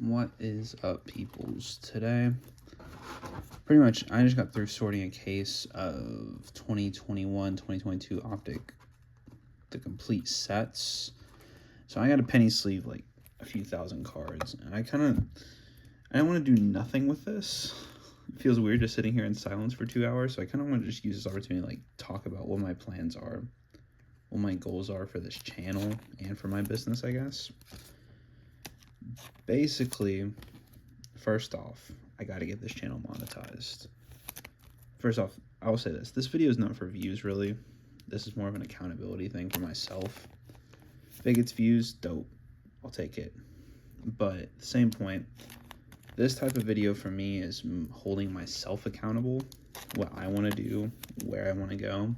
What is up, peoples? Today, pretty much, I just got through sorting a case of 2021, 2022 Optic, the complete sets. So I got a penny sleeve, like a few thousand cards, and I don't want to do nothing with this. It feels weird just sitting here in silence for 2 hours, so I kind of want to just use this opportunity to like talk about what my plans are, what my goals are for this channel and for my business, I guess. Basically, first off, I gotta get this channel monetized. First off, I will say this video is not for views, really. This is more of an accountability thing for myself. If it gets views, dope, I'll take it. But at the same point, this type of video for me is holding myself accountable, what I want to do, where I want to go.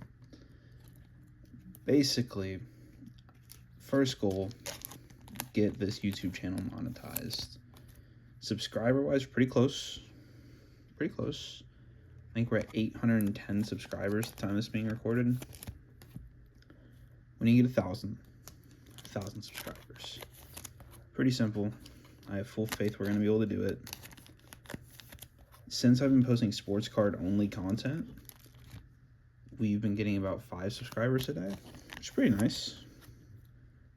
Basically, first goal, get this YouTube channel monetized. Subscriber wise, pretty close. I think we're at 810 subscribers at the time this is being recorded. When you get 1,000 subscribers, pretty simple. I have full faith we're gonna be able to do it. Since I've been posting sports card only content, we've been getting about 5 subscribers a day, which is pretty nice.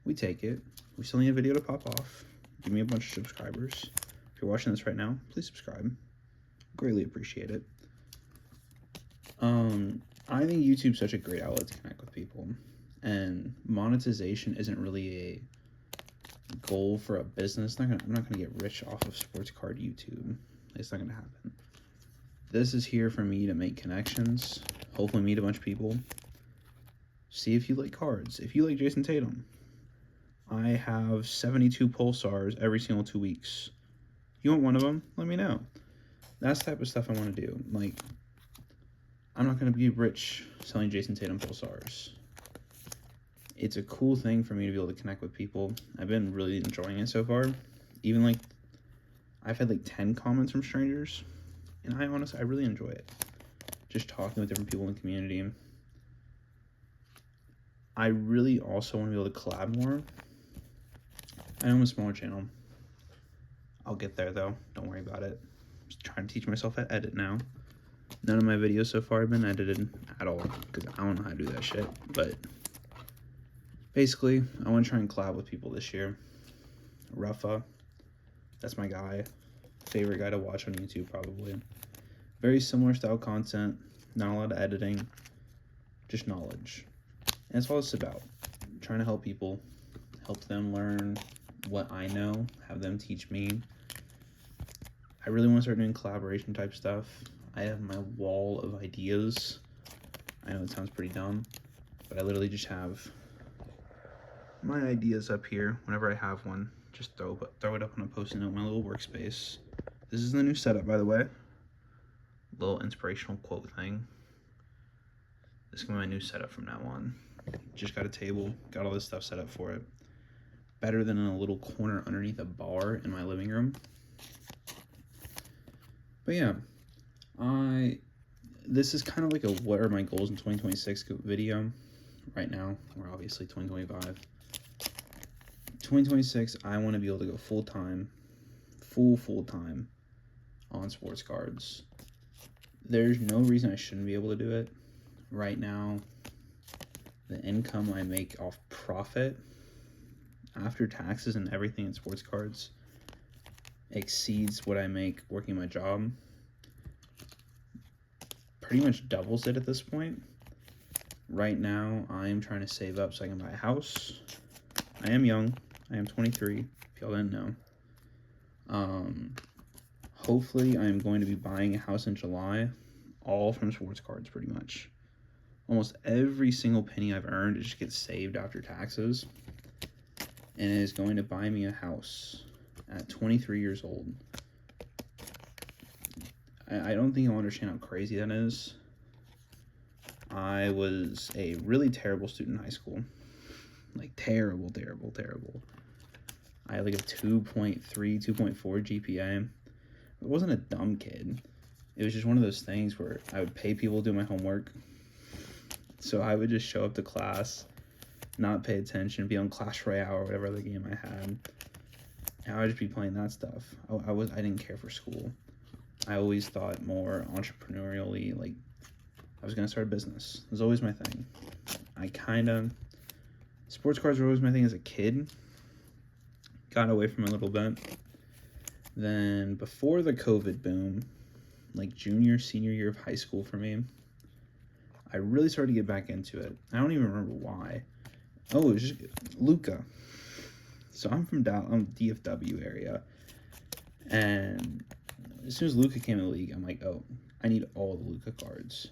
We take it. We still need a video to pop off. Give me a bunch of subscribers. If you're watching this right now, please subscribe. Greatly appreciate it. I think YouTube's such a great outlet to connect with people, and monetization isn't really a goal for a business. I'm not gonna get rich off of sports card YouTube. It's not gonna happen. This is here for me to make connections, hopefully meet a bunch of people, see if you like cards, if you like Jayson Tatum. I have 72 Pulsars every single 2 weeks. You want one of them? Let me know. That's the type of stuff I want to do. Like, I'm not going to be rich selling Jayson Tatum Pulsars. It's a cool thing for me to be able to connect with people. I've been really enjoying it so far. Even like, I've had like 10 comments from strangers, and I really enjoy it. Just talking with different people in the community. I really also want to be able to collab more. I know I'm a smaller channel. I'll get there though, don't worry about it. I'm just trying to teach myself how to edit now. None of my videos so far have been edited at all, because I don't know how to do that shit. But basically, I want to try and collab with people this year. Ruffa, that's my guy. Favorite guy to watch on YouTube, probably. Very similar style content, not a lot of editing, just knowledge. And that's all it's about. Trying to help people, help them learn what I know, have them teach me. I really want to start doing collaboration type stuff. I have my wall of ideas. I know it sounds pretty dumb, but I literally just have my ideas up here. Whenever I have one, just throw it up on a post-it note in my little workspace. This is the new setup, by the way. Little inspirational quote thing. This is gonna be my new setup from now on. Just got a table, got all this stuff set up for it. Better than in a little corner underneath a bar in my living room. But yeah, this is kind of like a what are my goals in 2026 video. Right now, we're obviously 2025. 2026, I want to be able to go full-time on sports cards. There's no reason I shouldn't be able to do it. Right now, the income I make off profit after taxes and everything in sports cards exceeds what I make working my job. Pretty much doubles it at this point. Right now, I'm trying to save up so I can buy a house. I am young. I am 23, if y'all didn't know. Hopefully, I'm going to be buying a house in July, all from sports cards, pretty much. Almost every single penny I've earned just gets saved after taxes, and it is going to buy me a house at 23 years old. I don't think you'll understand how crazy that is. I was a really terrible student in high school. Like, terrible. I had like a 2.3, 2.4 GPA. I wasn't a dumb kid. It was just one of those things where I would pay people to do my homework. So I would just show up to class, not pay attention, be on Clash Royale or whatever other game I had, I would just be playing that stuff. I didn't care for school. I always thought more entrepreneurially, like I was gonna start a business. It was always my thing. Sports cards were always my thing as a kid. Got away from it a little bit. Then before the COVID boom, like junior, senior year of high school for me, I really started to get back into it. I don't even remember why. Oh, it was just Luka. So I'm from DFW area, and as soon as Luka came in the league, I'm like, oh, I need all the Luka cards.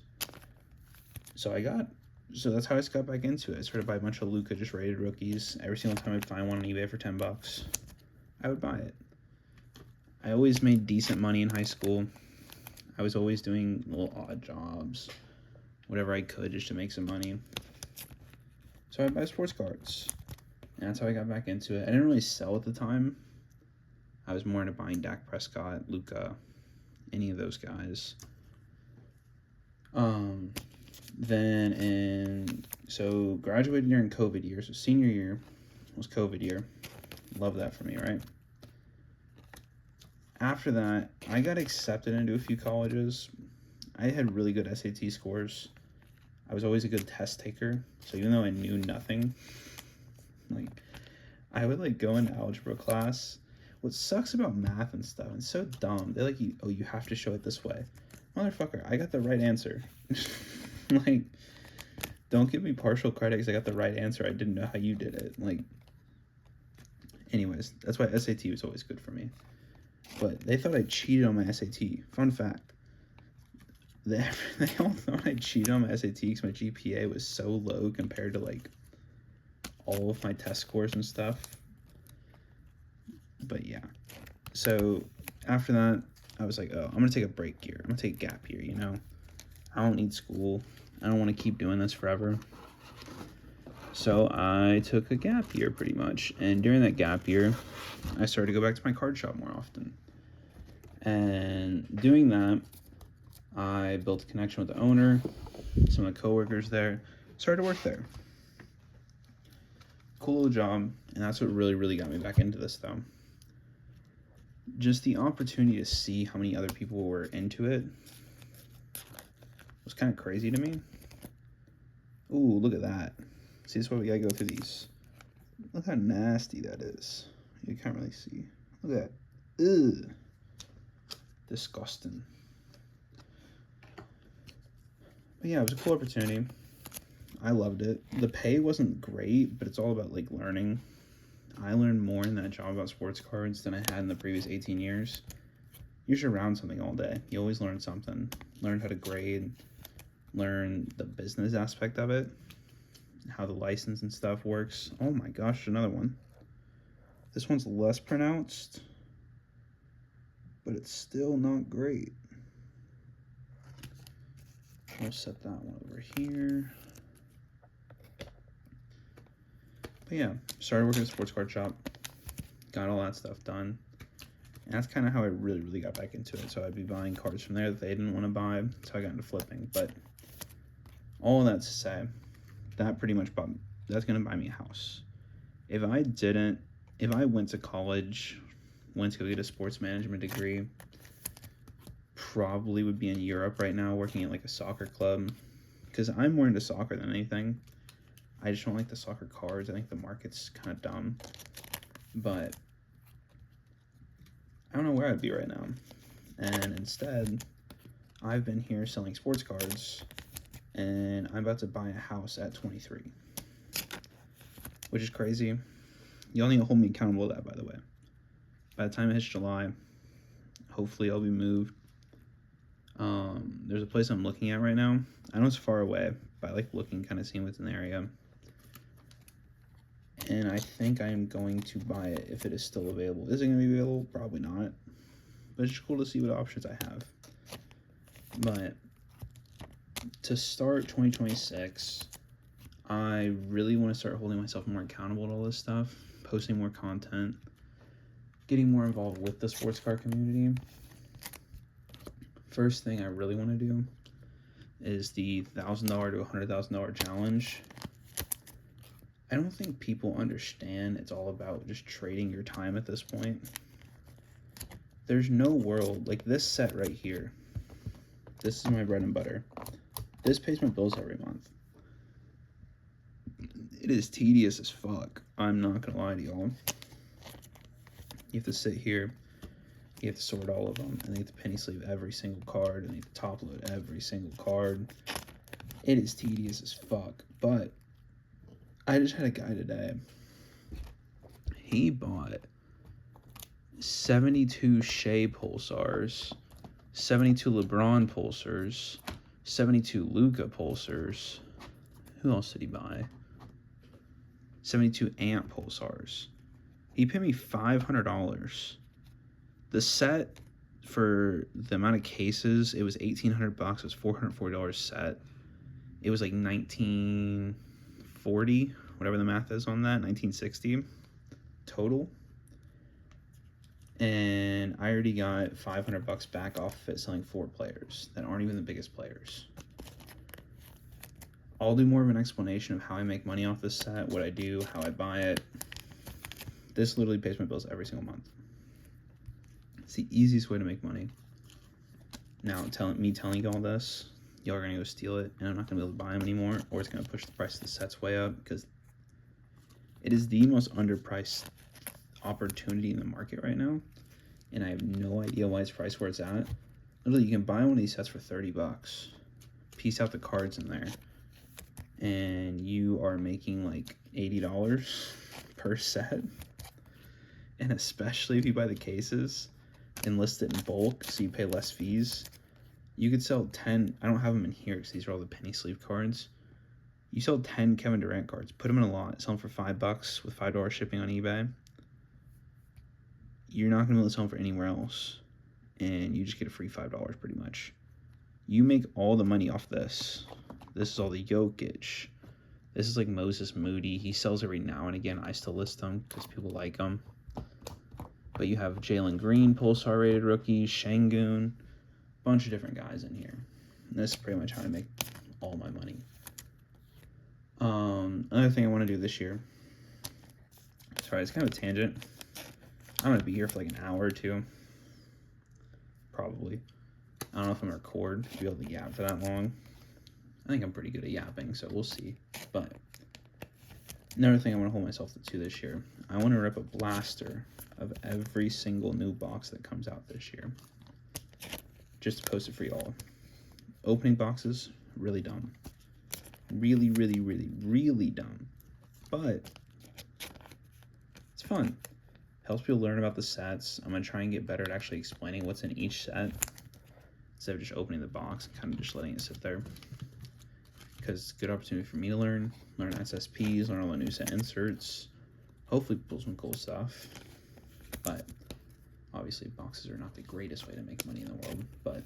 So that's how I got back into it. I started to buy a bunch of Luka just rated rookies. Every single time I'd find one on eBay for $10, I would buy it. I always made decent money in high school. I was always doing little odd jobs, whatever I could just to make some money. So I'd buy sports cards. And that's how I got back into it. I didn't really sell at the time. I was more into buying Dak Prescott, Luka, any of those guys. So graduated during COVID year. So senior year was COVID year. Love that for me, right? After that, I got accepted into a few colleges. I had really good SAT scores. I was always a good test taker. So even though I knew nothing, like I would like go into algebra class. What sucks about math and stuff, it's so dumb. They're like, you have to show it this way. Motherfucker, I got the right answer. Like, don't give me partial credit because I got the right answer. I didn't know how you did it. Like, anyways, that's why SAT was always good for me. But they thought I cheated on my SAT. Fun fact. They all thought I cheated on my SAT because my GPA was so low compared to, like, all of my test scores and stuff. But, yeah. So, after that, I was like, oh, I'm going to take a break here. I'm going to take a gap year, you know? I don't need school. I don't want to keep doing this forever. So I took a gap year pretty much. And during that gap year, I started to go back to my card shop more often. And doing that, I built a connection with the owner, some of the coworkers there, started to work there. Cool little job. And that's what really, really got me back into this though. Just the opportunity to see how many other people were into it was kind of crazy to me. Ooh, look at that. See, this is why we gotta go through these. Look how nasty that is. You can't really see. Look at that. Ugh. Disgusting. But yeah, it was a cool opportunity. I loved it. The pay wasn't great, but it's all about like learning. I learned more in that job about sports cards than I had in the previous 18 years. You're just around something all day. You always learn something. Learn how to grade. Learn the business aspect of it. How the license and stuff works. Oh my gosh, another one. This one's less pronounced, but it's still not great. I'll set that one over here. But yeah, started working at a sports card shop. Got all that stuff done. And that's kind of how I really, really got back into it. So I'd be buying cards from there that they didn't want to buy. So I got into flipping. But all of that to say, that pretty much that's going to buy me a house. If I went to college, went to go get a sports management degree, probably would be in Europe right now working at like a soccer club. Because I'm more into soccer than anything. I just don't like the soccer cards. I think the market's kind of dumb. But I don't know where I'd be right now. And instead, I've been here selling sports cards, and I'm about to buy a house at 23. Which is crazy. Y'all need to hold me accountable to that, by the way. By the time it hits July, hopefully I'll be moved. There's a place I'm looking at right now. I know it's far away, but I like looking, kind of seeing what's in the area. And I think I'm going to buy it if it is still available. Is it going to be available? Probably not. But it's just cool to see what options I have. But to start 2026, I really want to start holding myself more accountable to all this stuff, posting more content, getting more involved with the sports car community. First thing I really want to do is the $1,000 to $100,000 challenge. I don't think people understand it's all about just trading your time at this point. There's no world, like this set right here. This is my bread and butter. This pays my bills every month. It is tedious as fuck. I'm not gonna lie to y'all. You have to sit here, you have to sort all of them, and you have to penny sleeve every single card, and you have to top load every single card. It is tedious as fuck, but I just had a guy today. He bought 72 Shea Pulsars, 72 LeBron Pulsars, 72 Luka Pulsars. Who else did he buy? 72 Ant Pulsars. He paid me $500. The set, for the amount of cases, it was $1,800. It was $440 set. It was like 1940, whatever the math is on that, 1960 total. And I already got $500 back off of it selling 4 players that aren't even the biggest players. I'll do more of an explanation of how I make money off this set, what I do, how I buy it. This literally pays my bills every single month. It's the easiest way to make money. Now, telling you all this, y'all are gonna go steal it, and I'm not gonna be able to buy them anymore, or it's gonna push the price of the sets way up, because it is the most underpriced opportunity in the market right now, and I have no idea why it's priced where it's at. Literally, you can buy one of these sets for $30. Piece out the cards in there, and you are making like $80 per set. And especially if you buy the cases and list it in bulk, so you pay less fees, you could sell 10. I don't have them in here because these are all the penny sleeve cards. You sell 10 Kevin Durant cards, put them in a lot, sell them for $5 with $5 shipping on eBay. You're not gonna be able to sell them for anywhere else, and you just get a free $5 pretty much. You make all the money off this. This is all the Jokic. This is like Moses Moody. He sells every now and again. I still list them because people like them. But you have Jalen Green, Pulsar rated rookies, Şengün, bunch of different guys in here. And this is pretty much how I make all my money. Another thing I want to do this year. Sorry, it's kind of a tangent. I'm going to be here for like an hour or two. Probably. I don't know if I'm going to record to be able to yap for that long. I think I'm pretty good at yapping, so we'll see. But another thing I want to hold myself to this year. I want to rip a blaster of every single new box that comes out this year. Just to post it for y'all. Opening boxes, really dumb. Really, really, really, really dumb. But it's fun. Helps people learn about the sets. I'm going to try and get better at actually explaining what's in each set, instead of just opening the box and kind of just letting it sit there. Because it's a good opportunity for me to learn SSPs, learn all the new set inserts, hopefully pull some cool stuff. But obviously boxes are not the greatest way to make money in the world, but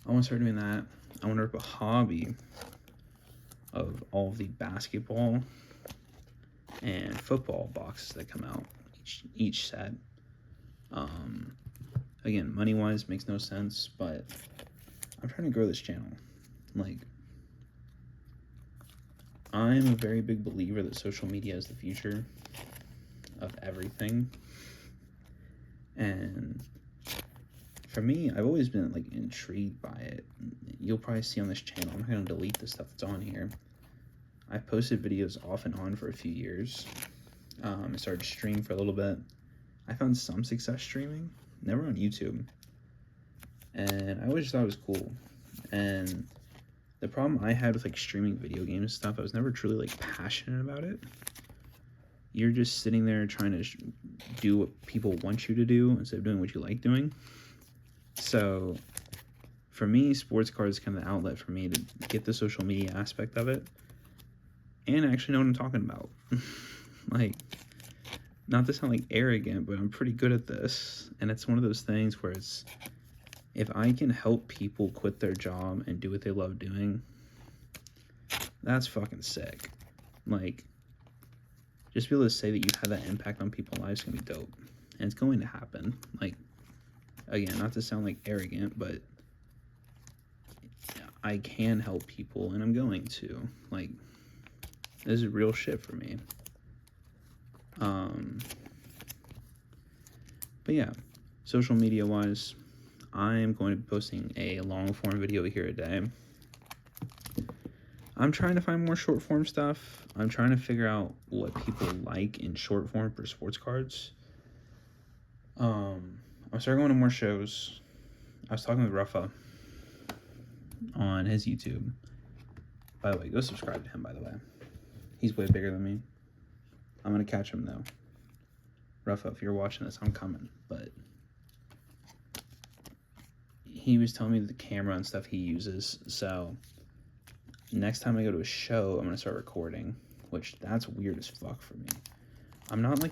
I want to start doing that. I want to rip a hobby of all of the basketball and football boxes that come out each set. Again, money wise makes no sense, but I'm trying to grow this channel. Like, I'm a very big believer that social media is the future of everything. And for me, I've always been like intrigued by it. You'll probably see on this channel, I'm not going to delete the stuff that's on here. I've posted videos off and on for a few years. I started to stream for a little bit. I found some success streaming, never on YouTube. And I always thought it was cool. And the problem I had with like streaming video games and stuff, I was never truly like passionate about it. You're just sitting there trying to do what people want you to do instead of doing what you like doing. So for me, sports cards is kind of the outlet for me to get the social media aspect of it and actually know what I'm talking about. Like, not to sound like arrogant, but I'm pretty good at this. And it's one of those things where it's, if I can help people quit their job and do what they love doing, that's fucking sick. Like, just be able to say that you had that impact on people's lives is gonna be dope. And it's going to happen. Like, again, not to sound like arrogant, but I can help people and I'm going to. Like, This is real shit for me. But yeah, social media wise, I'm going to be posting a long form video here a day. I'm trying to find more short form stuff. I'm trying to figure out what people like in short form for sports cards. I'm starting going to more shows. I was talking with Rafa on his YouTube. By the way, go subscribe to him, by the way. He's way bigger than me. I'm going to catch him, though. Rafa, if you're watching this, I'm coming. But he was telling me the camera and stuff he uses. So next time I go to a show, I'm going to start recording. Which, that's weird as fuck for me. I'm not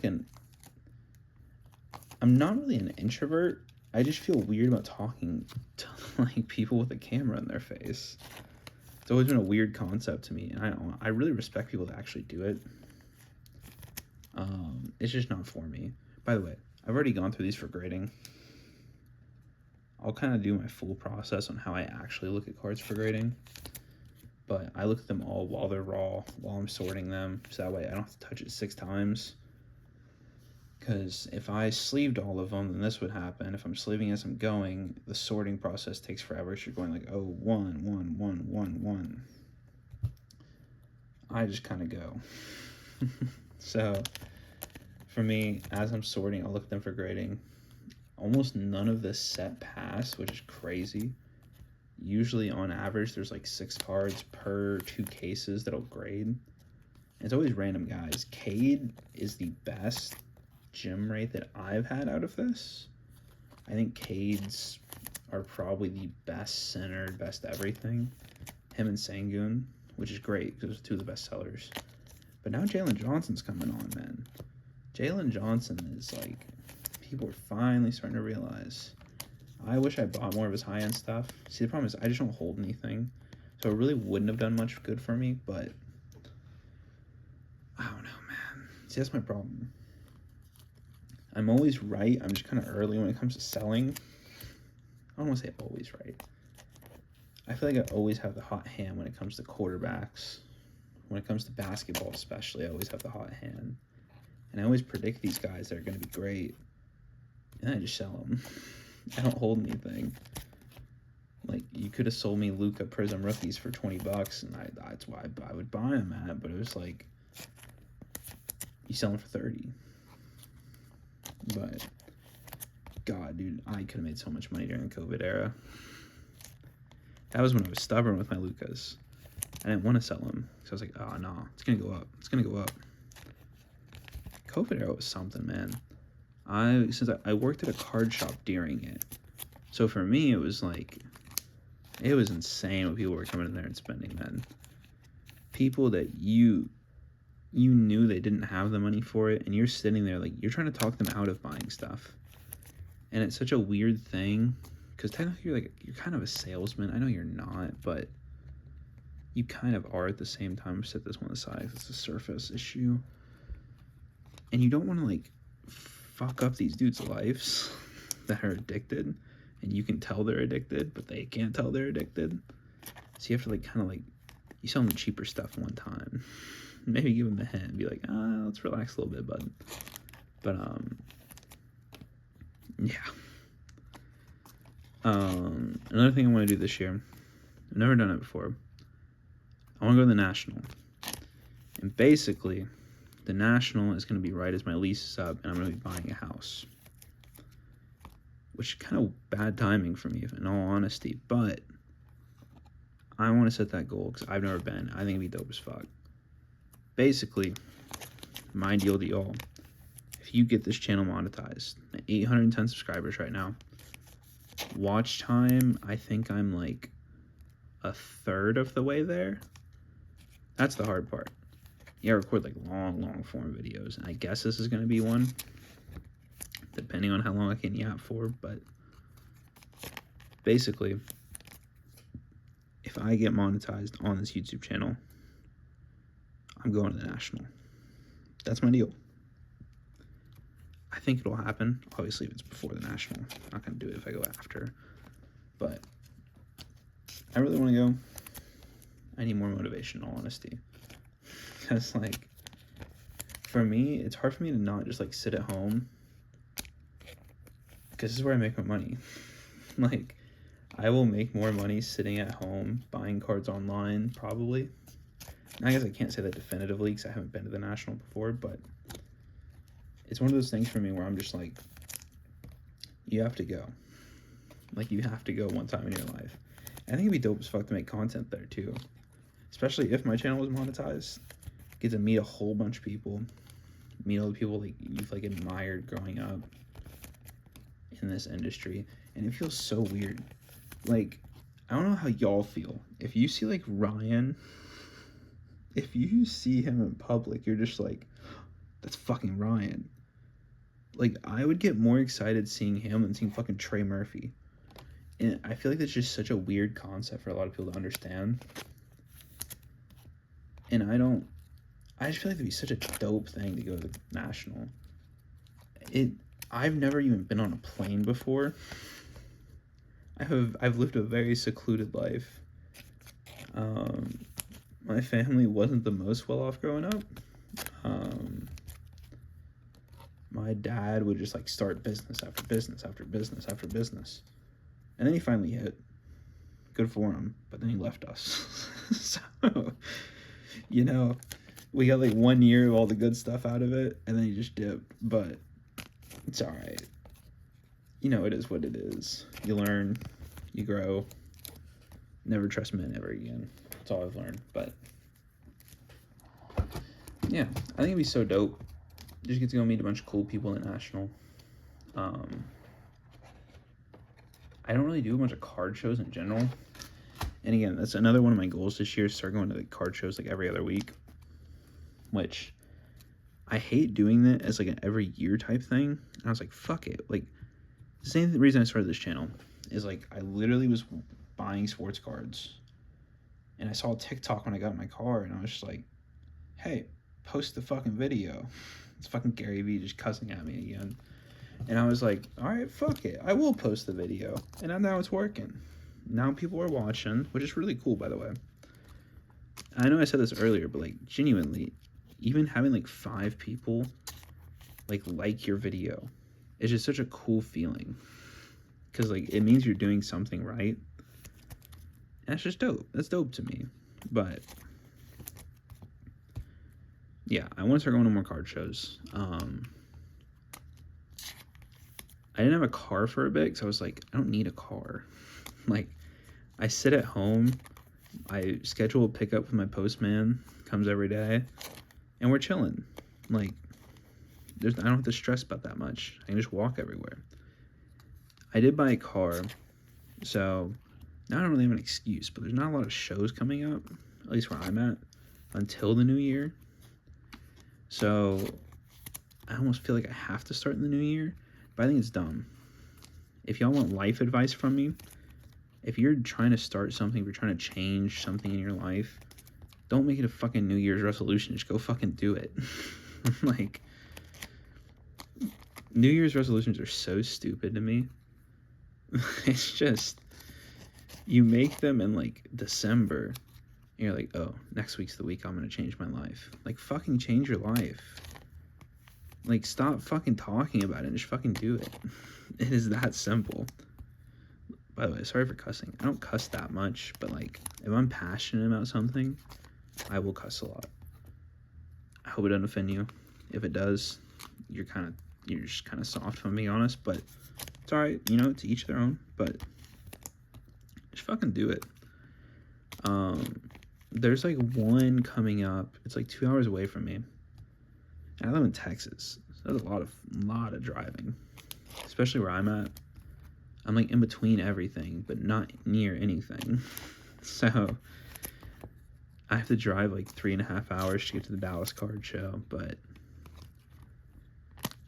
really an introvert. I just feel weird about talking to like people with a camera in their face. It's always been a weird concept to me, and I really respect people that actually do it. It's just not for me. By the way, I've already gone through these for grading. I'll kind of do my full process on how I actually look at cards for grading. But I look at them all while they're raw, while I'm sorting them, so that way I don't have to touch it 6 times. Because if I sleeved all of them, then this would happen. If I'm sleeving as I'm going, the sorting process takes forever. So you're going like, oh, 1, 1, 1, 1, 1. I just kind of go. So for me, as I'm sorting, I'll look at them for grading. Almost none of this set pass, which is crazy. Usually on average, there's like 6 cards per 2 cases that'll grade. And it's always random guys. Cade is the best gem rate that I've had out of this. I think Cades are probably the best centered, best everything. Him and Sangoon, which is great because those are 2 of the best sellers. But now Jalen Johnson's coming on, man. Jalen Johnson is like, people are finally starting to realize. I wish I bought more of his high-end stuff. See, the problem is I just don't hold anything. So it really wouldn't have done much good for me, but I don't know, man. See, that's my problem. I'm always right. I'm just kind of early when it comes to selling. I don't want to say always right. I feel like I always have the hot hand when it comes to quarterbacks. When it comes to basketball especially, I always have the hot hand. And I always predict these guys that are going to be great. And I just sell them. I don't hold anything. Like, you could have sold me Luka Prism rookies for $20, and that's why I would buy them at. But it was like, you sell them for 30. But God, dude, I could have made so much money during the COVID era. That was when I was stubborn with my Lukas. I didn't want to sell them. So I was like, oh, no, it's going to go up. It's going to go up. COVID era was something, man. Since I worked at a card shop during it. So for me, it was like, it was insane when people were coming in there and spending, man. People that you knew they didn't have the money for it, and you're sitting there like, you're trying to talk them out of buying stuff. And it's such a weird thing, because technically you're kind of a salesman. I know you're not, but you kind of are at the same time. Set this one aside, it's a surface issue. And you don't want to like fuck up these dudes' lives that are addicted, and you can tell they're addicted, but they can't tell they're addicted. So you have to like kind of like, you sell them cheaper stuff one time, maybe give them a hint, be like, let's relax a little bit, bud. But yeah. Another thing I want to do this year, I've never done it before. I want to go to the National, and basically the National is going to be right as my lease is up, and I'm going to be buying a house. Which is kind of bad timing for me, in all honesty. But I want to set that goal because I've never been. I think it'd be dope as fuck. Basically, my deal to y'all. If you get this channel monetized, 810 subscribers right now. Watch time, I think I'm like a third of the way there. That's the hard part. Yeah, I record like long form videos, and I guess this is going to be one, depending on how long I can yap for. But basically, if I get monetized on this YouTube channel, I'm going to the National. That's my deal. I think it'll happen. Obviously, if it's before the National, I'm not going to do it if I go after. But I really want to go. I need more motivation, in all honesty. Because, like, for me, it's hard for me to not just, like, sit at home. Because this is where I make my money. Like, I will make more money sitting at home, buying cards online, probably. And I guess I can't say that definitively because I haven't been to the National before, but it's one of those things for me where I'm just like, you have to go. Like, you have to go one time in your life. I think it'd be dope as fuck to make content there, too. Especially if my channel was monetized. Get to meet a whole bunch of people. Meet all the people that you've, like, admired growing up in this industry. And it feels so weird. Like, I don't know how y'all feel. If you see, like, Ryan, if you see him in public, you're just like, that's fucking Ryan. Like, I would get more excited seeing him than seeing fucking Trey Murphy. And I feel like that's just such a weird concept for a lot of people to understand. And I just feel like it'd be such a dope thing to go to the National. I've never even been on a plane before. I've lived a very secluded life. My family wasn't the most well off growing up. My dad would just like start business after business after business after business. And then he finally hit. Good for him. But then he left us. So, you know, we got like 1 year of all the good stuff out of it. And then he just dipped. But it's all right. You know, it is what it is. You learn. You grow. Never trust men ever again. That's all I've learned. But yeah, I think it'd be so dope. Just get to go meet a bunch of cool people at National. I don't really do a bunch of card shows in general. And again, that's another one of my goals this year, is start going to like card shows like every other week. Which I hate doing that as like an every year type thing. And I was like, fuck it. Like, the same reason I started this channel is like I literally was buying sports cards. And I saw TikTok when I got in my car, and I was just like, hey, post the fucking video. It's fucking Gary Vee just cussing at me again. And I was like, all right, fuck it. I will post the video. And now it's working. Now people are watching, which is really cool, by the way. I know I said this earlier, but like genuinely, even having like 5 people like your video is just such a cool feeling. Because like it means you're doing something right. And that's just dope. That's dope to me. But yeah, I want to start going to more card shows. I didn't have a car for a bit because I was like, I don't need a car. Like, I sit at home, I schedule a pickup with my postman, comes every day, and we're chilling. Like, I don't have to stress about that much. I can just walk everywhere. I did buy a car, so now I don't really have an excuse, but there's not a lot of shows coming up, at least where I'm at, until the new year. So I almost feel like I have to start in the new year, but I think it's dumb. If y'all want life advice from me, if you're trying to start something, if you're trying to change something in your life, don't make it a fucking New Year's resolution. Just go fucking do it. Like, New Year's resolutions are so stupid to me. It's just, you make them in like December, and you're like, oh, next week's the week I'm gonna change my life. Like, fucking change your life. Like, stop fucking talking about it and just fucking do it. It is that simple. By the way, sorry for cussing. I don't cuss that much, but like, if I'm passionate about something, I will cuss a lot. I hope it doesn't offend you. If it does, you're just kind of soft, if I'm being honest, but it's alright, you know, to each their own, but just fucking do it. There's like one coming up. It's like 2 hours away from me. And I live in Texas, so that's a lot of driving, especially where I'm at. I'm like in between everything, but not near anything. So I have to drive like 3.5 hours to get to the Dallas card show. But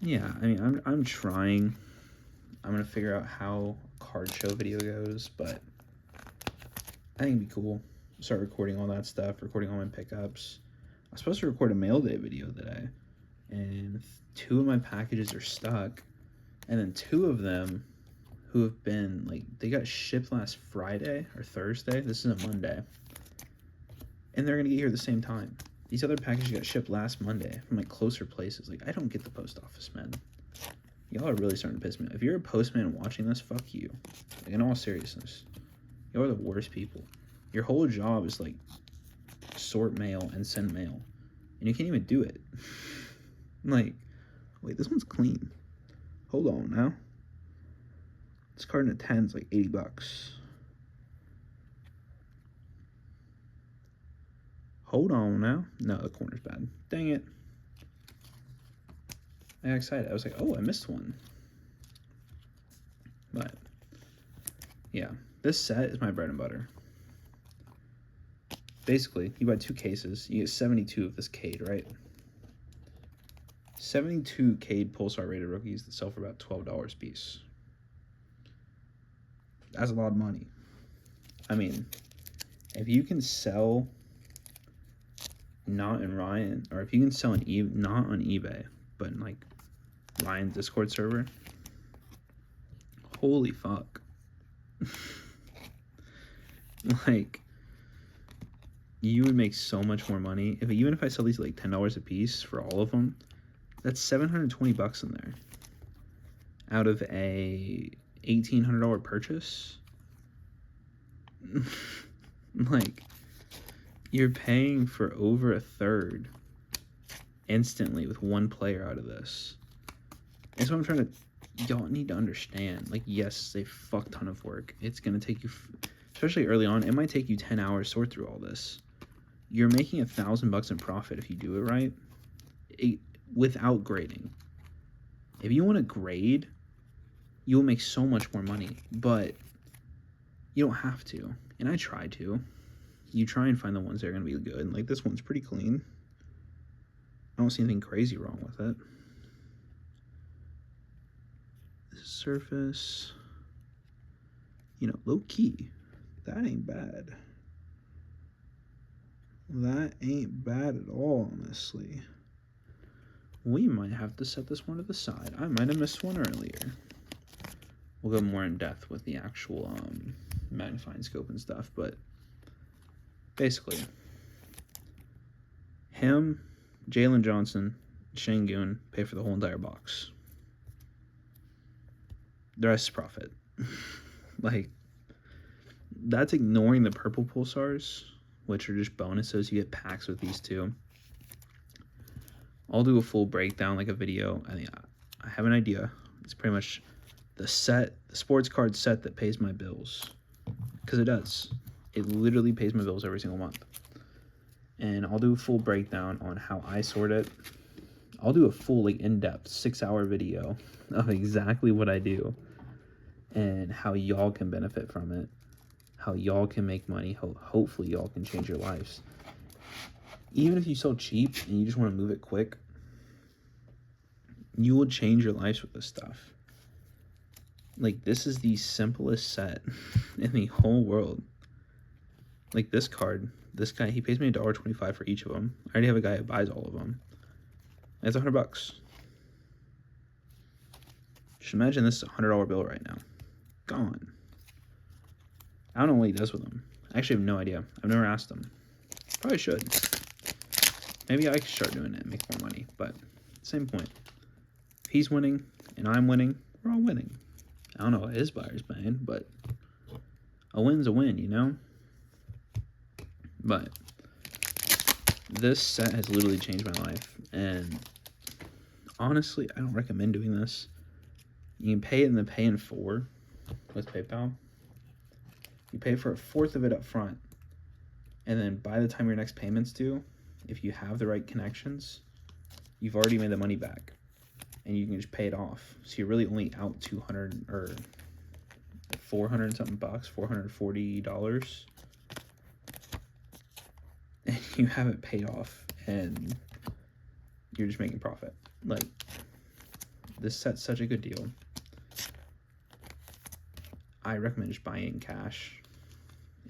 yeah, I mean, I'm trying. I'm gonna figure out how a card show video goes, but I think it'd be cool. Start recording all that stuff, recording all my pickups. I was supposed to record a mail day video today, and 2 of my packages are stuck, and then 2 of them who have been like, they got shipped last Friday or Thursday. This is a Monday, and they're gonna get here at the same time. These other packages got shipped last Monday from like closer places. Like, I don't get the post office, man. Y'all are really starting to piss me off. If you're a postman watching this, fuck you. Like, in all seriousness, y'all are the worst people. Your whole job is like sort mail and send mail, and you can't even do it. Like, wait, this one's clean. Hold on now. This carton of 10 is like $80. Hold on now. No, the corner's bad. Dang it. I got excited. I was like, oh, I missed one. But, yeah. This set is my bread and butter. Basically, you buy 2 cases. You get 72 of this Cade, right? 72 Cade Pulsar rated rookies that sell for about $12 a piece. That's a lot of money. I mean, if you can sell not in Ryan, or if you can sell not on eBay, but in like Ryan's Discord server, holy fuck. Like, you would make so much more money even if I sell these like $10 a piece for all of them. That's $720 in there out of a $1,800 purchase. Like, you're paying for over a third instantly with one player out of this. And so I'm trying to, y'all need to understand, like, yes, it's a fuck ton of work. It's gonna take you, especially early on, it might take you 10 hours to sort through all this. You're making $1,000 in profit if you do it right, without grading. If you want to grade, you'll make so much more money, but you don't have to. And I try to. You try and find the ones that are going to be good. Like, this one's pretty clean. I don't see anything crazy wrong with it. This surface, you know, low key. That ain't bad. That ain't bad at all, honestly. We might have to set this one to the side. I might have missed one earlier. We'll go more in depth with the actual magnifying scope and stuff, but basically, him, Jalen Johnson, Şengün pay for the whole entire box. The rest is profit. Like, that's ignoring the purple pulsars, which are just bonuses. You get packs with these two. I'll do a full breakdown, like a video. I have an idea. It's pretty much the sports card set that pays my bills. Because it does. It literally pays my bills every single month. And I'll do a full breakdown on how I sort it. I'll do a full, like, in-depth 6-hour video of exactly what I do and how y'all can benefit from it, how y'all can make money. Hopefully y'all can change your lives. Even if you sell cheap and you just want to move it quick, you will change your lives with this stuff. Like, this is the simplest set in the whole world. Like, this card, this guy, he pays me $1.25 for each of them. I already have a guy who buys all of them. That's $100. Just imagine this is a $100 bill right now. Gone. I don't know what he does with them. I actually have no idea. I've never asked him. Probably should. Maybe I could start doing it and make more money, but same point. If he's winning and I'm winning, we're all winning. I don't know what his buyer's paying, but a win's a win, you know? But this set has literally changed my life, and honestly, I don't recommend doing this. You can pay it in the pay in 4 with PayPal. You pay for a fourth of it up front, and then by the time your next payment's due, if you have the right connections, you've already made the money back, and you can just pay it off. So you're really only out $200 or $400 something bucks, $440, and you have it paid off, and you're just making profit. Like, this set's such a good deal. I recommend just buying it in cash.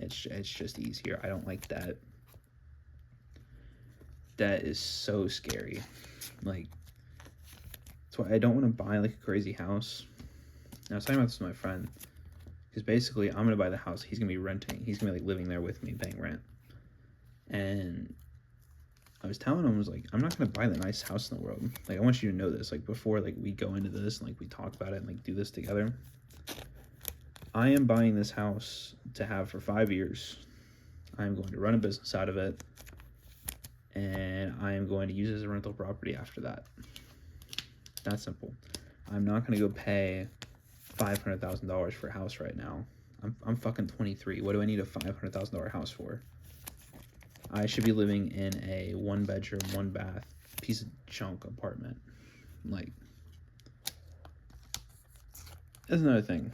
It's just easier. I don't like debt. Debt is so scary. Like, that's why I don't want to buy like a crazy house. And I was talking about this with my friend, because basically I'm gonna buy the house. He's gonna be renting. He's gonna be like living there with me, paying rent. And I was telling him, I was like, I'm not going to buy the nice house in the world. Like, I want you to know this. Like, before, like, we go into this and, like, we talk about it and, like, do this together. I am buying this house to have for 5 years. I am going to run a business out of it. And I am going to use it as a rental property after that. That's simple. I'm not going to go pay $500,000 for a house right now. I'm fucking 23. What do I need a $500,000 house for? I should be living in a 1-bedroom, 1-bath, piece of junk apartment. Like, that's another thing.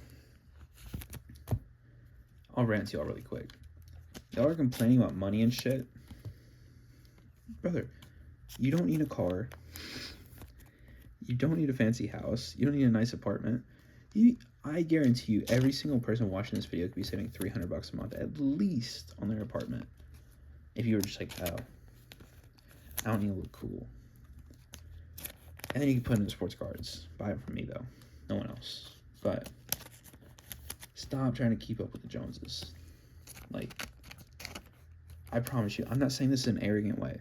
I'll rant to y'all really quick. Y'all are complaining about money and shit. Brother, you don't need a car. You don't need a fancy house. You don't need a nice apartment. I guarantee you, every single person watching this video could be saving $300 a month at least on their apartment. If you were just like, oh, I don't need to look cool. And then you can put in the sports cards. Buy them from me, though. No one else. But stop trying to keep up with the Joneses. Like, I promise you, I'm not saying this in an arrogant way.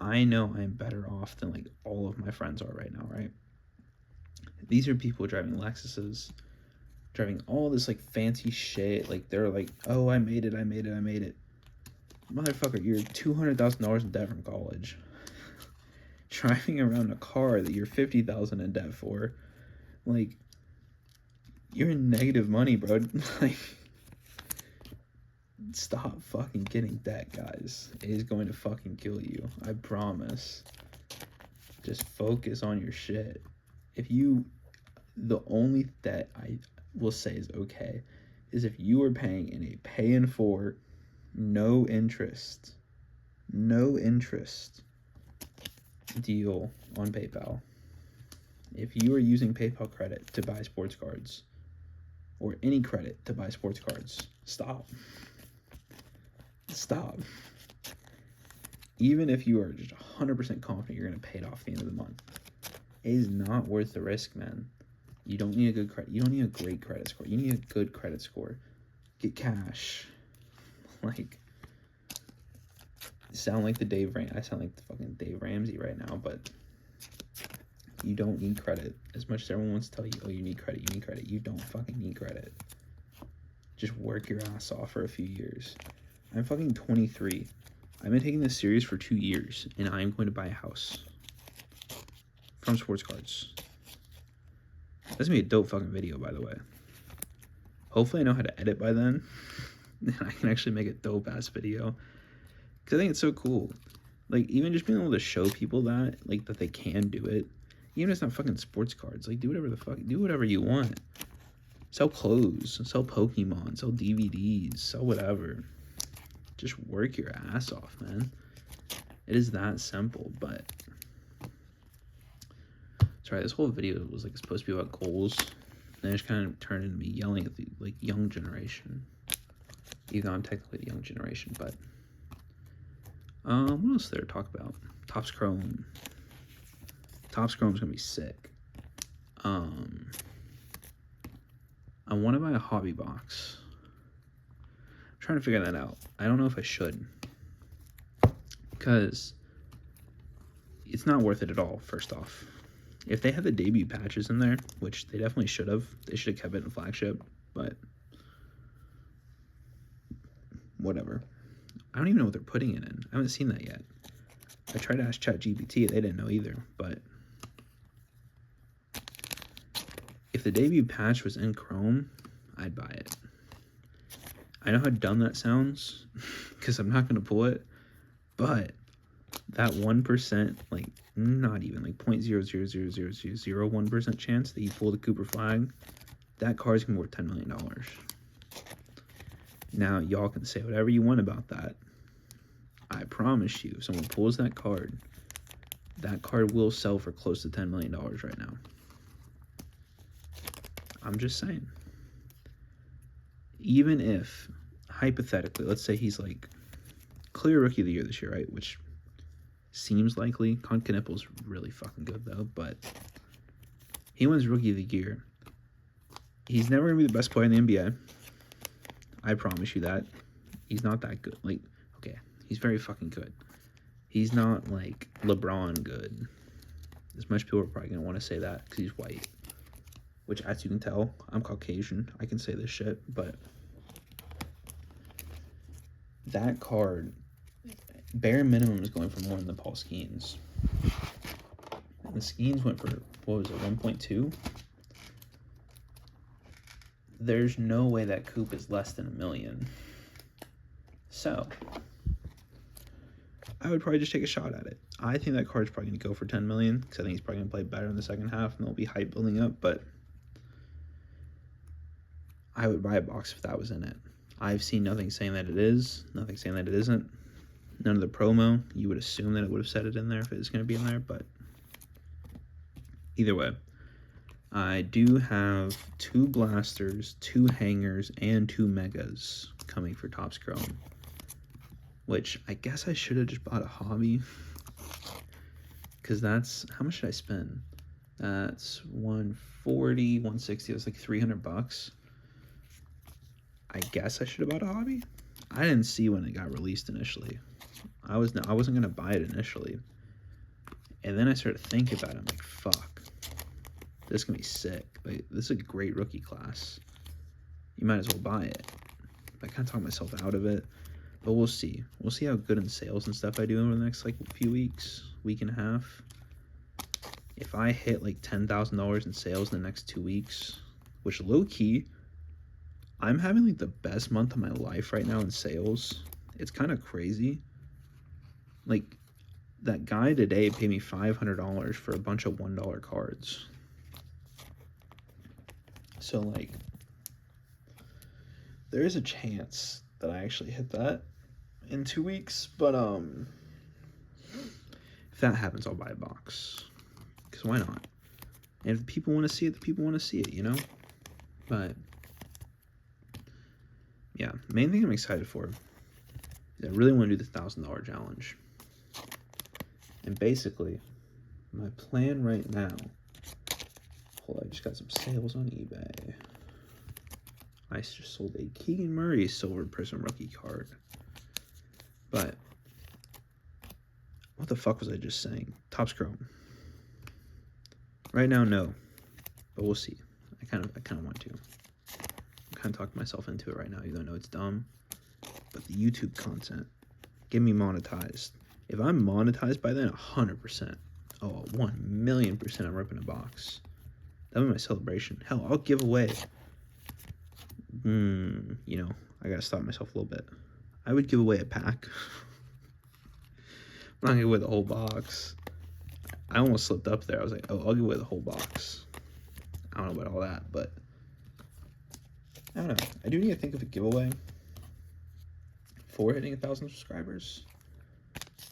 I know I'm better off than, like, all of my friends are right now, right? These are people driving Lexuses, driving all this, like, fancy shit. Like, they're like, oh, I made it. Motherfucker, you're $200,000 in debt from college. Driving around a car that you're $50,000 in debt for. Like, you're in negative money, bro. Like, stop fucking getting debt, guys. It is going to fucking kill you. I promise. Just focus on your shit. The only debt I will say is okay is if you are paying in a pay in full, no interest deal on PayPal. If you are using PayPal credit to buy sports cards or any credit to buy sports cards, stop. Even if you are just 100% confident you're going to pay it off at the end of the month, it is not worth the risk, man. You don't need a good credit. You don't need a great credit score. You need a good credit score. Get cash. Like, I sound like the fucking Dave Ramsey right now, but you don't need credit. As much as everyone wants to tell you, oh, you need credit. You don't fucking need credit. Just work your ass off for a few years. I'm fucking 23. I've been taking this serious for 2 years, and I'm going to buy a house from sports cards. That's gonna be a dope fucking video, by the way. Hopefully I know how to edit by then, and I can actually make a dope ass video. Cause I think it's so cool. Like, even just being able to show people that, like, that they can do it. Even if it's not fucking sports cards. Like, do whatever you want. Sell clothes, sell Pokemon, sell DVDs, sell whatever. Just work your ass off, man. It is that simple, but... Sorry, this whole video was, like, supposed to be about goals. And it just kind of turned into me yelling at the, like, young generation. Even though I'm technically the young generation, but... what else is there to talk about? Topps Chrome. Topps Chrome's gonna be sick. I want to buy a hobby box. I'm trying to figure that out. I don't know if I should. Because it's not worth it at all, first off. If they had the debut patches in there, which they definitely should have, they should have kept it in flagship, but whatever. I don't even know what they're putting it in. I haven't seen that yet. I tried to ask ChatGPT, they didn't know either, but if the debut patch was in Chrome, I'd buy it. I know how dumb that sounds, because I'm not going to pull it, but that 1%, like, not even, like, 0.0000001% chance that you pull the Cooper flag, that card's going to be worth $10 million. Now, y'all can say whatever you want about that. I promise you, if someone pulls that card will sell for close to $10 million right now. I'm just saying. Even if, hypothetically, let's say he's, like, clear Rookie of the Year this year, right? Which seems likely. Con Knippel's really fucking good, though, but he wins Rookie of the Year. He's never going to be the best player in the NBA. I promise you that. He's not that good. Like, okay, he's very fucking good. He's not like LeBron good. As much people are probably going to want to say that because he's white. Which, as you can tell, I'm Caucasian. I can say this shit, but that card, bare minimum, is going for more than the Paul Skeens. And the Skeens went for, what was it, 1.2? There's no way that coupe is less than $1 million. So, I would probably just take a shot at it. I think that card's probably going to go for $10 million because I think he's probably going to play better in the second half and there'll be hype building up, but I would buy a box if that was in it. I've seen nothing saying that it is, nothing saying that it isn't. None of the promo. You would assume that it would have said it in there if it was going to be in there, but either way. I do have 2 blasters, 2 hangers, and 2 megas coming for Topps Chrome. Which I guess I should have just bought a hobby. Because that's, how much should I spend? That's 140, 160, that's like $300. I guess I should have bought a hobby. I didn't see when it got released initially. I wasn't gonna buy it initially. And then I started thinking about it. I'm like, fuck. This is gonna be sick. Like, this is a great rookie class. You might as well buy it. I kind of talked myself out of it. But we'll see. We'll see how good in sales and stuff I do over the next like few weeks, week and a half. If I hit like $10,000 in sales in the next 2 weeks, which low key, I'm having like the best month of my life right now in sales. It's kind of crazy. Like, that guy today paid me $500 for a bunch of $1 cards. So like, there is a chance that I actually hit that in 2 weeks, but if that happens, I'll buy a box, because why not? And if people want to see it, the people want to see it, you know. But yeah, main thing I'm excited for is I really want to do the $1,000 challenge. And basically, my plan right now, hold on, I just got some sales on eBay. I just sold a Keegan Murray Silver Prism rookie card. But what the fuck was I just saying? Topps Chrome. Right now, no, but we'll see. I kind of want to. I'm kind of talking myself into it right now, even though I know it's dumb. But the YouTube content, get me monetized. If I'm monetized by then, 100%. Oh, 1,000,000% I'm ripping a box. That'll be my celebration. Hell, I'll give away. You know, I gotta stop myself a little bit. I would give away a pack. I'm not gonna give away the whole box. I almost slipped up there. I was like, oh, I'll give away the whole box. I don't know about all that, but I don't know. I do need to think of a giveaway for hitting 1,000 subscribers.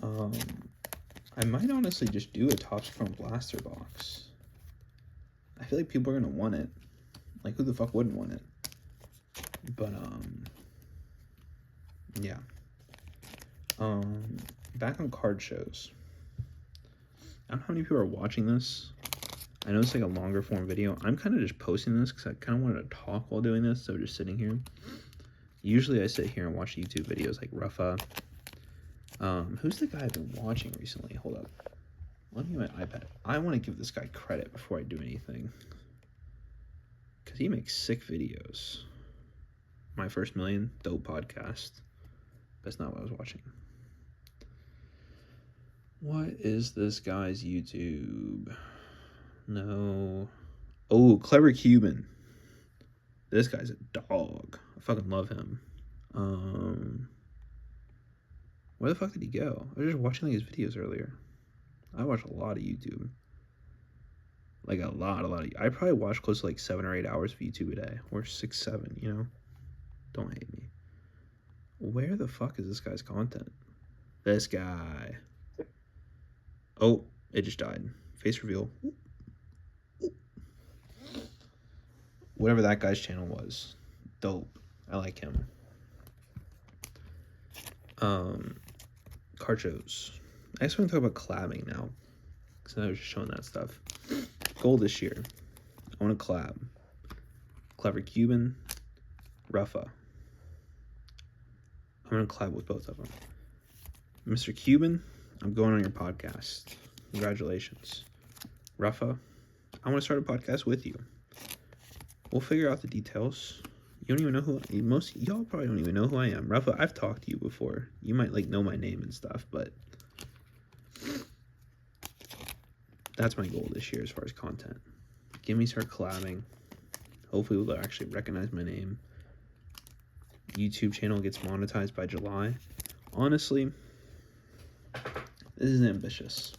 I might honestly just do a Topps Chrome Blaster box. I feel like people are gonna want it. Like, who the fuck wouldn't want it? But yeah. Back on card shows. I don't know how many people are watching this. I know it's like a longer form video. I'm kind of just posting this because I kind of wanted to talk while doing this, so just sitting here. Usually I sit here and watch YouTube videos like Ruffa. Who's the guy I've been watching recently? Hold up. Let me get my iPad. I want to give this guy credit before I do anything, because he makes sick videos. My First Million, dope podcast. That's not what I was watching. What is this guy's YouTube? No. Oh, Clever Cuban. This guy's a dog. I fucking love him. Where the fuck did he go? I was just watching like his videos earlier. I watch a lot of YouTube. Like a lot. I probably watch close to like 7 or 8 hours of YouTube a day. Or 6, 7, you know? Don't hate me. Where the fuck is this guy's content? This guy. Oh, it just died. Face reveal. Whatever that guy's channel was. Dope. I like him. Card shows. I just want to talk about collabing now, because I was just showing that stuff. Goal this year. I want to collab. Clever Cuban, Ruffa. I'm going to collab with both of them. Mr. Cuban, I'm going on your podcast. Congratulations. Rafa, I want to start a podcast with you. We'll figure out the details. You don't even know who... Most y'all probably don't even know who I am. Rafa, I've talked to you before. You might, like, know my name and stuff, but... That's my goal this year as far as content. Get me start collabing. Hopefully we'll actually recognize my name. YouTube channel gets monetized by July. Honestly, this is ambitious.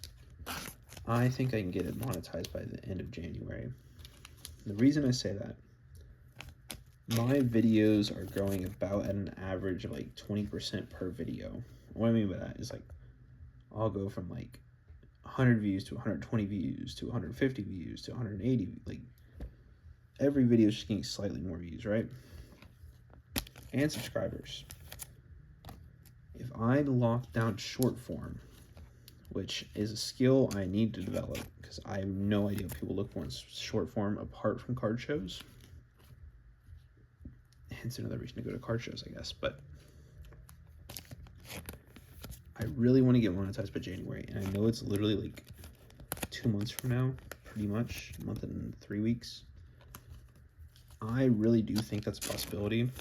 I think I can get it monetized by the end of January. The reason I say that, my videos are growing about at an average of like 20% per video. What I mean by that is like, I'll go from like 100 views to 120 views to 150 views to 180. Like, every video is just getting slightly more views, right? And subscribers. If I lock down short form, which is a skill I need to develop because I have no idea what people look for in short form apart from card shows. Hence another reason to go to card shows, I guess. But I really want to get monetized by January, and I know it's literally like 2 months from now, pretty much, a month and 3 weeks. I really do think that's a possibility,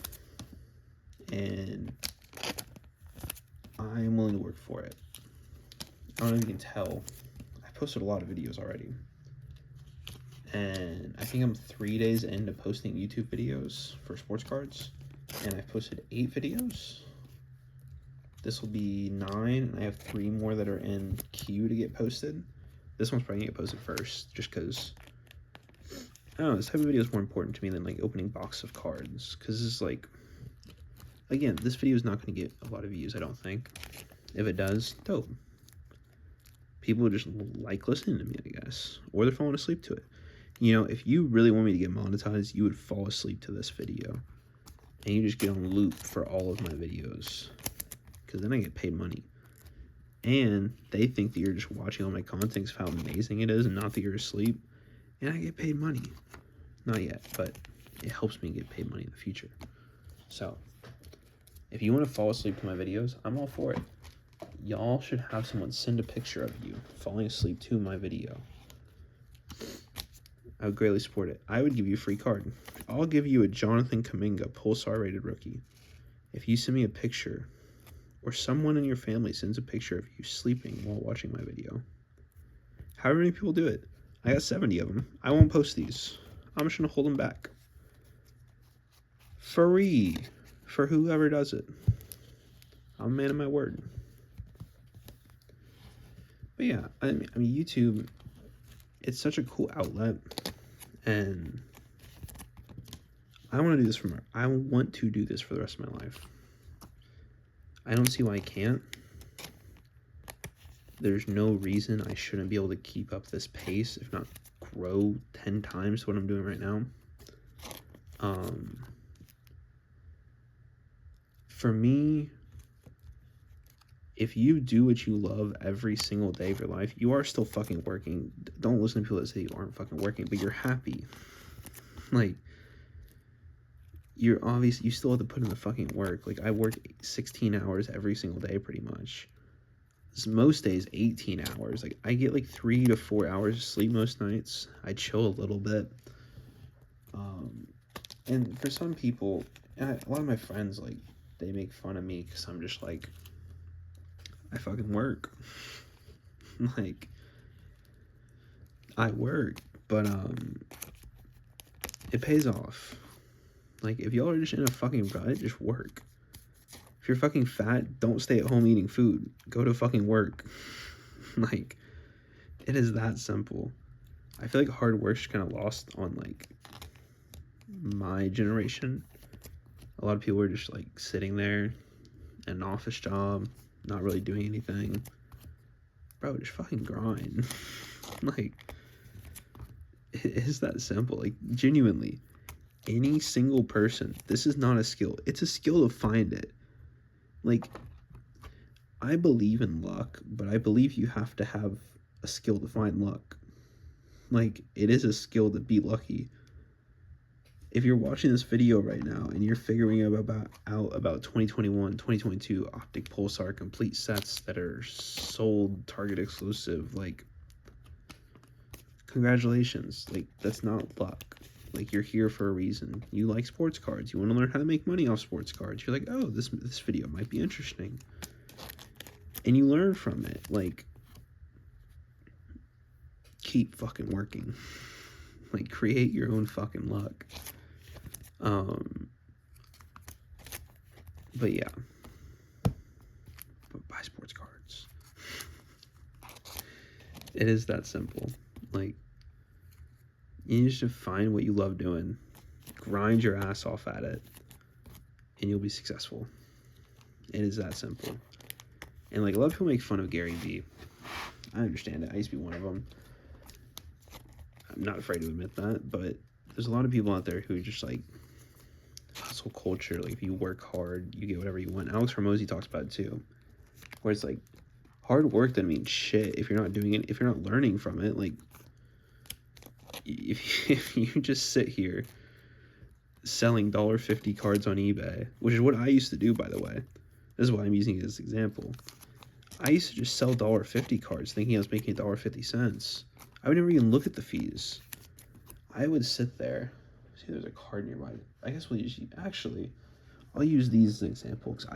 and I'm willing to work for it. I don't know if you can tell, I posted a lot of videos already, and I think I'm 3 days into posting YouTube videos for sports cards, and I've posted 8 videos. This will be 9, and I have 3 more that are in queue to get posted. This one's probably gonna get posted first, just because, I don't know, this type of video is more important to me than, like, opening box of cards, because it's like, again, this video is not going to get a lot of views, I don't think. If it does, dope. People just like listening to me, I guess, or they're falling asleep to it. You know, if you really want me to get monetized, you would fall asleep to this video, and you just get on loop for all of my videos, because then I get paid money. And they think that you're just watching all my content because of how amazing it is, and not that you're asleep. And I get paid money. Not yet, but it helps me get paid money in the future. So, if you want to fall asleep to my videos, I'm all for it. Y'all should have someone send a picture of you falling asleep to my video. I would greatly support it. I would give you a free card. I'll give you a Jonathan Kuminga Pulsar rated rookie if you send me a picture, or someone in your family sends a picture of you sleeping while watching my video. However many people do it. I got 70 of them. I won't post these. I'm just going to hold them back. Free. For whoever does it. I'm a man of my word. But yeah, I mean, YouTube, it's such a cool outlet. And I want to do this I want to do this for the rest of my life. I don't see why I can't. There's no reason I shouldn't be able to keep up this pace, if not grow 10 times what I'm doing right now. For me, if you do what you love every single day of your life, you are still fucking working. Don't listen to people that say you aren't fucking working, but you're happy. Like, you're obvious, you still have to put in the fucking work. Like, I work 16 hours every single day, pretty much. Most days, 18 hours. Like, I get like 3 to 4 hours of sleep most nights. I chill a little bit. And for some people, a lot of my friends, like, they make fun of me because I'm just like, I fucking work. Like, I work, but it pays off. Like, if y'all are just in a fucking rut, just work. If you're fucking fat, don't stay at home eating food. Go to fucking work. Like, it is that simple. I feel like hard work's kind of lost on, like, my generation. A lot of people are just, like, sitting there in an office job, not really doing anything. Bro, just fucking grind. Like, it is that simple. Like, genuinely, any single person, this is not a skill. It's a skill to find it. Like, I believe in luck, but I believe you have to have a skill to find luck. Like, it is a skill to be lucky. if you're watching this video right now and you're figuring out about 2021, 2022 Optic Pulsar complete sets that are sold Target exclusive, like, congratulations. Like, that's not luck. Like, you're here for a reason. You like sports cards. You want to learn how to make money off sports cards. You're like, oh, this video might be interesting. And you learn from it. Like, keep fucking working. Like, create your own fucking luck. But yeah. But buy sports cards. It is that simple. Like, you need to find what you love doing, grind your ass off at it, and you'll be successful. It is that simple. And like, a lot of people make fun of Gary Vee. I understand it. I used to be one of them. I'm not afraid to admit that, but there's a lot of people out there who just like hustle culture. Like, if you work hard, you get whatever you want. Alex Hormozi talks about it too, where it's like, hard work doesn't mean shit if you're not doing it, if you're not learning from it. Like, if you just sit here selling $1.50 cards on eBay, which is what I used to do, by the way. This is why I'm using it as an example. I used to just sell $1.50 cards thinking I was making $1.50. I would never even look at the fees. I would sit there. See, there's a card nearby. I guess we'll use, actually, I'll use these as an example, because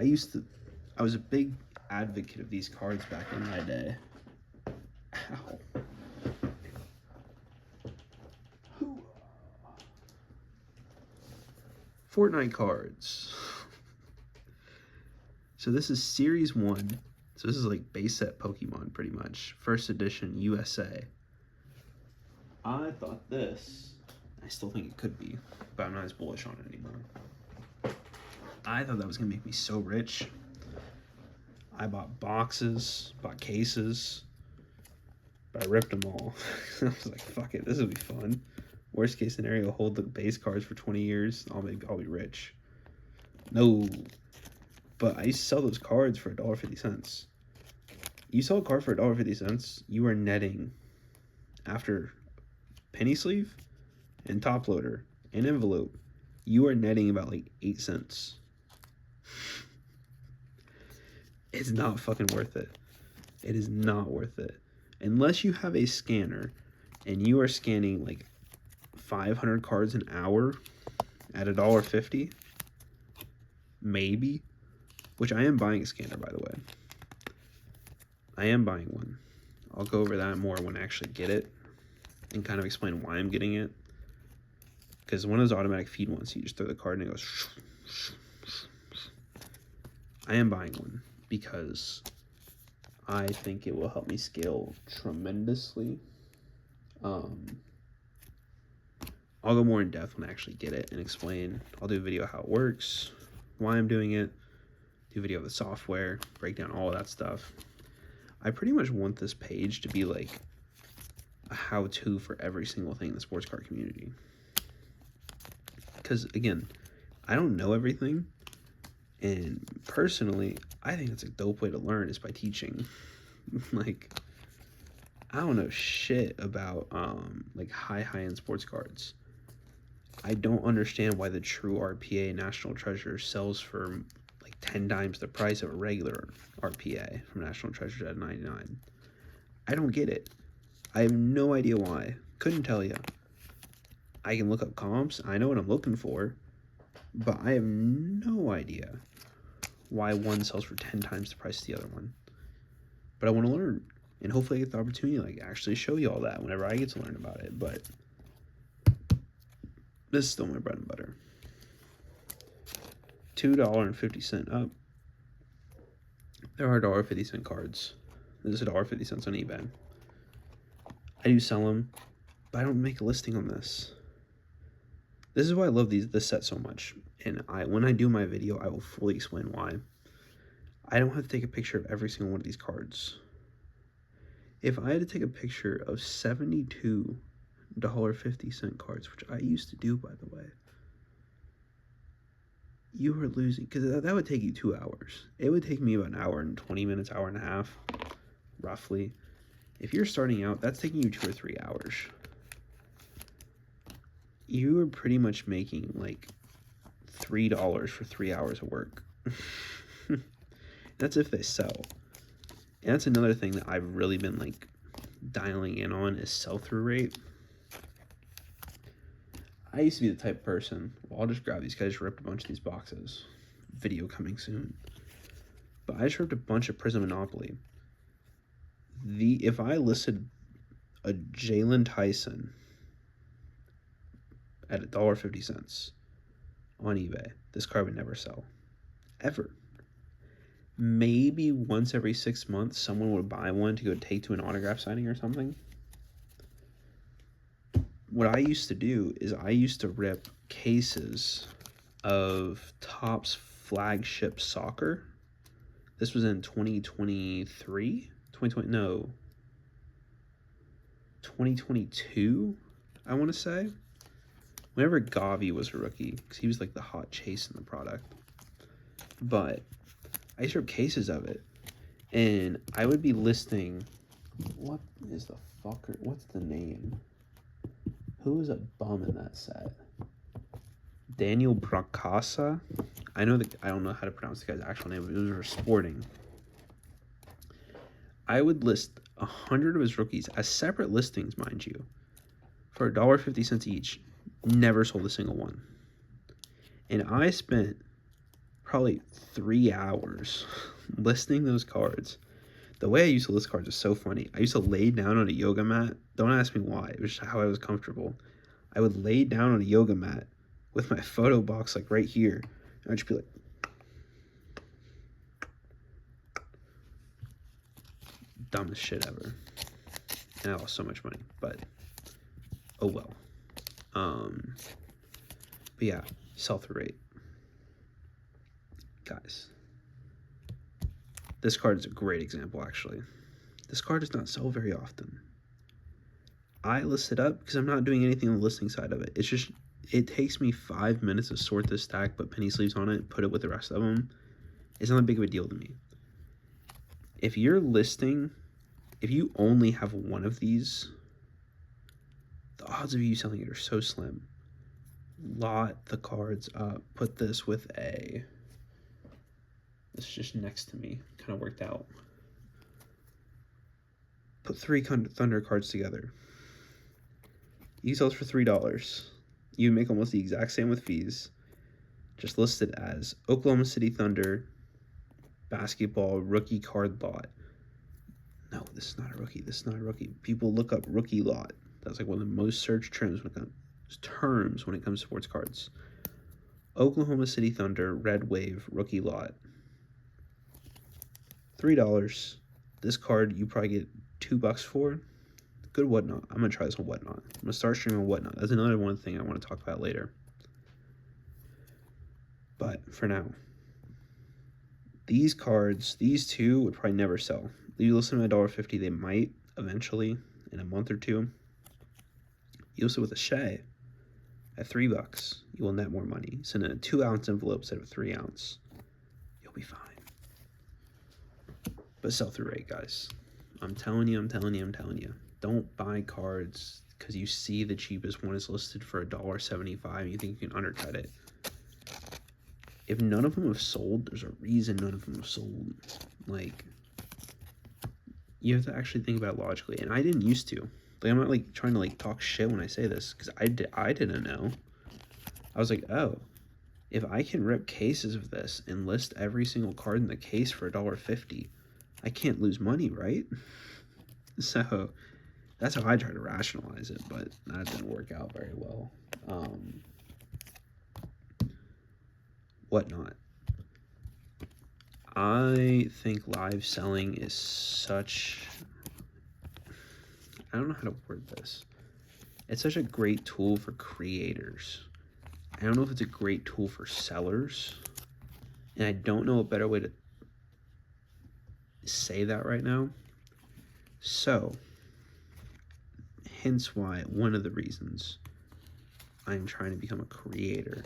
I was a big advocate of these cards back in my day. Ow. Fortnite cards. So this is Series 1. So this is like base set Pokemon, pretty much. First edition USA. I thought this, I still think it could be, but I'm not as bullish on it anymore. I thought that was going to make me so rich. I bought boxes, bought cases, but I ripped them all. I was like, fuck it, this will be fun. Worst case scenario, hold the base cards for 20 years. I'll be rich. No. But I used to sell those cards for $1.50. You sell a card for $1.50, you are netting, after penny sleeve and top loader and envelope, you are netting about like 8 cents. It's not fucking worth it. It is not worth it. Unless you have a scanner and you are scanning like 500 cards an hour at $1.50, maybe, which I am buying a scanner, by the way. I am buying one. I'll go over that more when I actually get it and kind of explain why I'm getting it. Because one of those automatic feed ones, you just throw the card and it goes. I am buying one because I think it will help me scale tremendously. I'll go more in depth when I actually get it and explain. I'll do a video how it works, why I'm doing it, do a video of the software, break down all of that stuff. I pretty much want this page to be like a how-to for every single thing in the sports card community. Because, again, I don't know everything, and personally, I think it's a dope way to learn is by teaching. Like, I don't know shit about, like, high-end sports cards. I don't understand why the true RPA National Treasure sells for like 10 times the price of a regular RPA from National Treasure at $99. I don't get it. I have no idea why. Couldn't tell you. I can look up comps. I know what I'm looking for. But I have no idea why one sells for 10 times the price of the other one. But I want to learn. And hopefully I get the opportunity to like actually show you all that whenever I get to learn about it. But this is still my bread and butter. $2.50 up. There are $1.50 cards. This is $1.50 on eBay. I do sell them, but I don't make a listing on this. This is why I love this set so much. And when I do my video, I will fully explain why. I don't have to take a picture of every single one of these cards. If I had to take a picture of 72 $1.50 cards, which I used to do, by the way, you are losing, because that would take you 2 hours. It would take me about an hour and 20 minutes, hour and a half, roughly. If you're starting out, that's taking you 2 or 3 hours. you are pretty much making like $3 for 3 hours of work. That's if they sell. And that's another thing that I've really been like dialing in on is sell-through rate. I used to be the type of person, well, I'll just grab these guys, ripped a bunch of these boxes. Video coming soon. But I just ripped a bunch of Prism Monopoly. If I listed a Jalen Tyson at $1.50 on eBay, this card would never sell. Ever. Maybe once every 6 months, someone would buy one to go take to an autograph signing or something. What I used to do is I used to rip cases of Topps flagship soccer. This was in 2023? 2022, I want to say. Whenever Gavi was a rookie, because he was like the hot chase in the product. But I used to rip cases of it, and I would be listing, what is the fucker, what's the name? Who is a bum in that set? Daniel Bracasa? I don't know how to pronounce the guy's actual name, but it was for Sporting. I would list 100 of his rookies as separate listings, mind you, for $1.50 each. Never sold a single one. And I spent probably 3 hours listing those cards. The way I used to list cards is so funny. I used to lay down on a yoga mat. Don't ask me why. It was just how I was comfortable. I would lay down on a yoga mat with my photo box like right here. And I'd just be like, dumbest shit ever. And I lost so much money. But, oh well. But yeah, sell-through rate. Guys. This card is a great example, actually. This card does not sell very often. I list it up because I'm not doing anything on the listing side of it. It's just, it takes me 5 minutes to sort this stack, put penny sleeves on it, put it with the rest of them. It's not that big of a deal to me. If you're listing, if you only have one of these, the odds of you selling it are so slim. Lot the cards up. Put this with a... It's just next to me. Kind of worked out. Put 3 Thunder cards together. You sell for $3. You make almost the exact same with fees. Just listed as Oklahoma City Thunder basketball rookie card lot. No, this is not a rookie. This is not a rookie. People look up rookie lot. That's like one of the most searched terms when it comes to sports cards. Oklahoma City Thunder Red Wave rookie lot. $3. This card you probably get $2 for. Good Whatnot. I'm gonna try this on Whatnot. I'm gonna start streaming Whatnot. That's another one thing I want to talk about later. But for now, these cards, these two would probably never sell. You listen to $1.50, they might eventually in a month or two. You listen with a Shea at $3, you will net more money. Send in a 2-ounce envelope instead of a 3-ounce. You'll be fine. But sell-through rate, guys. I'm telling you. Don't buy cards because you see the cheapest one is listed for $1.75 and you think you can undercut it. If none of them have sold, there's a reason none of them have sold. Like, you have to actually think about it logically. And I didn't used to. Like, I'm not like trying to like talk shit when I say this because I didn't know. I was like, oh, if I can rip cases of this and list every single card in the case for $1.50, I can't lose money, right? So that's how I try to rationalize it, but that didn't work out very well. Whatnot. I think live selling is such... I don't know how to word this. It's such a great tool for creators. I don't know if it's a great tool for sellers. And I don't know a better way to say that right now. So, hence why, one of the reasons I'm trying to become a creator.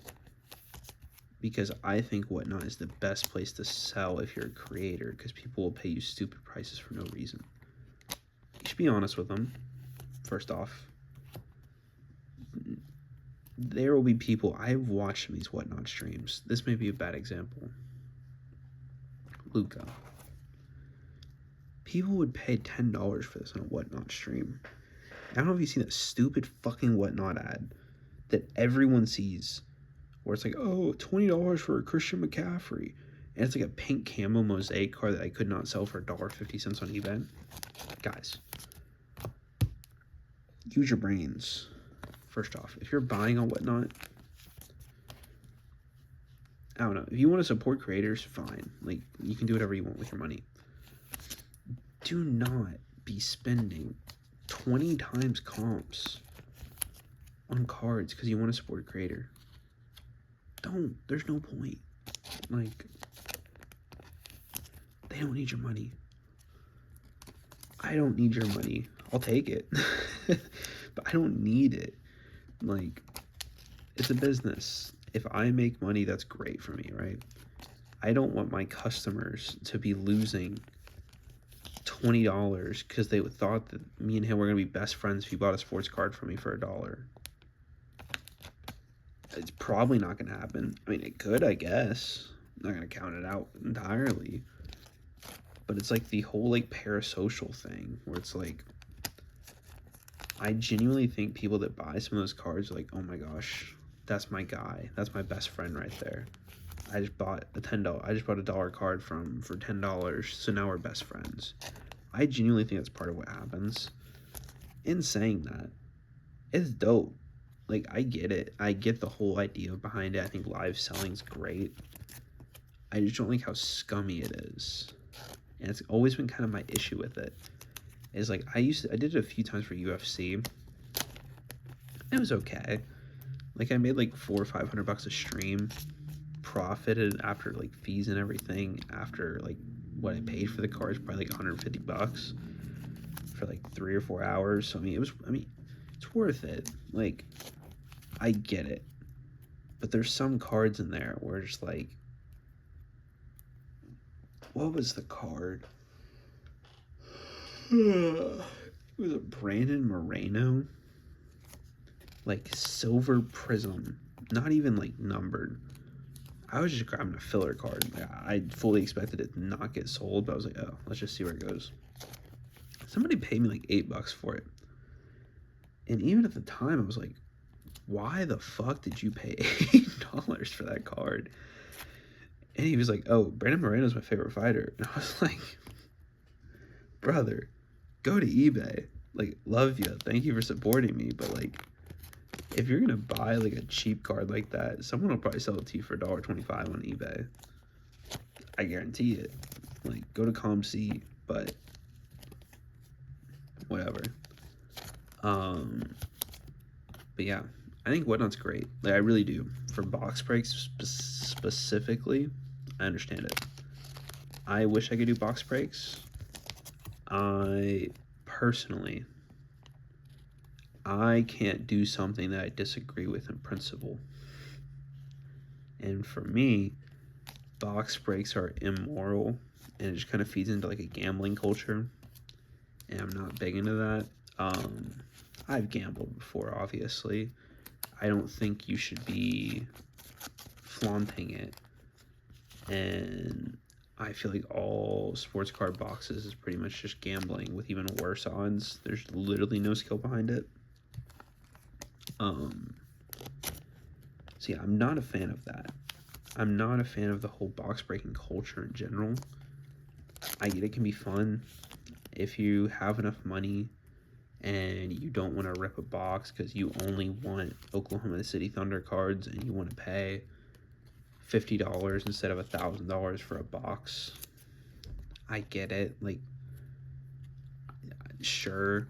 Because I think Whatnot is the best place to sell if you're a creator, because people will pay you stupid prices for no reason. You should be honest with them, first off. there will be people, I've watched some of these Whatnot streams. This may be a bad example. Luka. People would pay $10 for this on a Whatnot stream. I don't know if you've seen that stupid fucking Whatnot ad that everyone sees, where it's like, oh, $20 for a Christian McCaffrey. And it's like a pink camo mosaic card that I could not sell for $1.50 on eBay. Guys, use your brains. First off, if you're buying on Whatnot, I don't know. If you want to support creators, fine. Like, you can do whatever you want with your money. Do not be spending 20 times comps on cards because you want to support a creator. Don't. There's no point. Like, they don't need your money. I don't need your money. I'll take it. But I don't need it. Like, it's a business. If I make money, that's great for me, right? I don't want my customers to be losing $20 because they thought that me and him were going to be best friends if he bought a sports card from me for $1. It's probably not going to happen. I mean, it could, I guess. I'm not going to count it out entirely. But it's like the whole, like, parasocial thing where it's like, I genuinely think people that buy some of those cards are like, oh my gosh, that's my guy. That's my best friend right there. I just bought a $10 card for $10, so now we're best friends. I genuinely think that's part of what happens. In saying that, it's dope. Like, I get it. I get the whole idea behind it. I think live selling's great. I just don't like how scummy it is. And it's always been kind of my issue with it. Is like, I did it a few times for UFC. It was okay. Like, I made like $400 or $500 a stream. Profited after like fees and everything. After like what I paid for the cards, probably like $150 for like 3 or 4 hours. So it's worth it. Like, I get it. But there's some cards in there where just like, what was the card? It was a Brandon Moreno, like silver prism, not even like numbered. I was just grabbing a filler card. Like, I fully expected it to not get sold, but I was like, oh, let's just see where it goes. Somebody paid me like $8 for it, and even at the time, I was like, why the fuck did you pay $8 for that card? And he was like, oh, Brandon Moreno's my favorite fighter. And I was like, brother, go to eBay. Like, love you. Thank you for supporting me. But, like, if you're going to buy, like, a cheap card like that, someone will probably sell it to you for $1.25 on eBay. I guarantee it. Like, go to ComC, but whatever. But yeah, I think Whatnot's great. Like, I really do. For box breaks specifically, I understand it. I wish I could do box breaks. I can't do something that I disagree with in principle. And for me, box breaks are immoral, and it just kind of feeds into like a gambling culture, and I'm not big into that. I've gambled before, obviously. I don't think you should be flaunting it, and I feel like all sports card boxes is pretty much just gambling with even worse odds. There's literally no skill behind it. So yeah, I'm not a fan of that. I'm not a fan of the whole box breaking culture in general. I get it can be fun if you have enough money and you don't want to rip a box because you only want Oklahoma City Thunder cards and you want to pay $50 instead of $1,000 for a box. I get it, like, sure,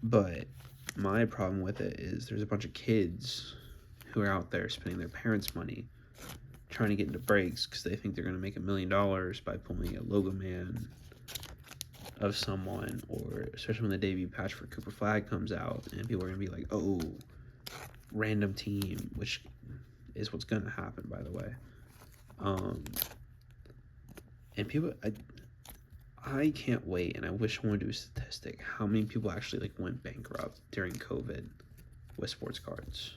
but my problem with it is there's a bunch of kids who are out there spending their parents' money trying to get into breaks because they think they're going to make $1 million by pulling a logo man of someone, or especially when the debut patch for Cooper Flag comes out and people are going to be like, oh, random team, which is what's going to happen, by the way. And people, I can't wait, and I wish I would do a statistic how many people actually like went bankrupt during COVID with sports cards.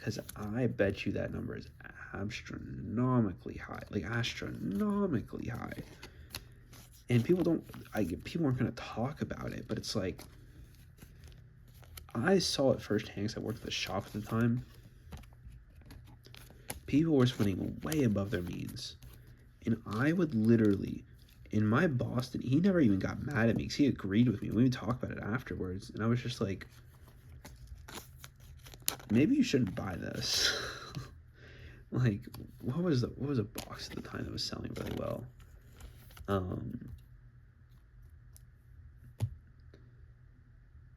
because I bet you that number is astronomically high, like astronomically high. And people aren't going to talk about it, but it's like, I saw it firsthand because I worked at the shop at the time. People were spending way above their means. And I would literally, in my Boston, he never even got mad at me because he agreed with me. We would talk about it afterwards. And I was just like, maybe you shouldn't buy this. Like, what was a box at the time that was selling really well?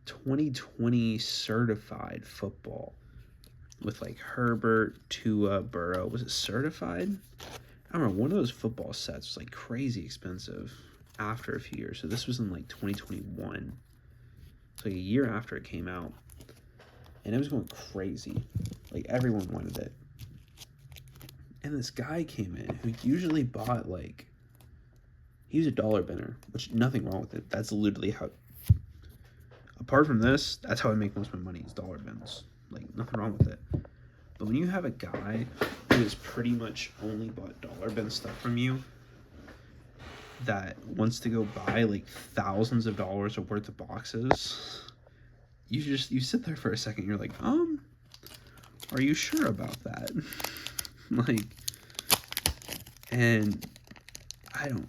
2020 certified football with like Herbert, Tua, Burrow. Was it certified? I don't remember. One of those football sets was like crazy expensive after a few years. So this was in like 2021. So like a year after it came out. And it was going crazy. Like everyone wanted it. And this guy came in who usually bought like, he was a dollar binner, which nothing wrong with it. That's literally how, apart from this, that's how I make most of my money, is dollar bins. Like, nothing wrong with it. But when you have a guy who has pretty much only bought dollar bin stuff from you, that wants to go buy like thousands of dollars worth of boxes, you sit there for a second, you're like, are you sure about that? Like, and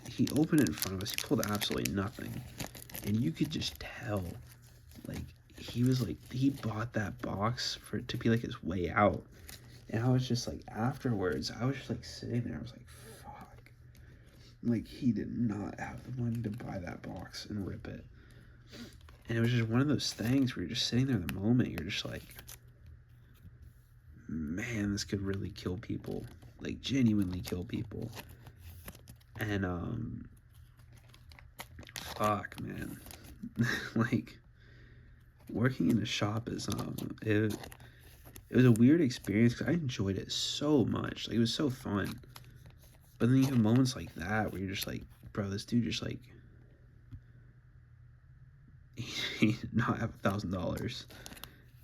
he opened it in front of us, he pulled absolutely nothing, and you could just tell, like, he bought that box to be like his way out. And I was just like, afterwards, I was just like sitting there, I was like, fuck. Like, he did not have the money to buy that box and rip it. And it was just one of those things where you're just sitting there in the moment, you're just like, man, this could really kill people. Like, genuinely kill people. And, fuck, man. Like, working in a shop is, it was a weird experience because I enjoyed it so much. Like, it was so fun. But then you have moments like that where you're just like, bro, this dude just like, he did not have $1,000.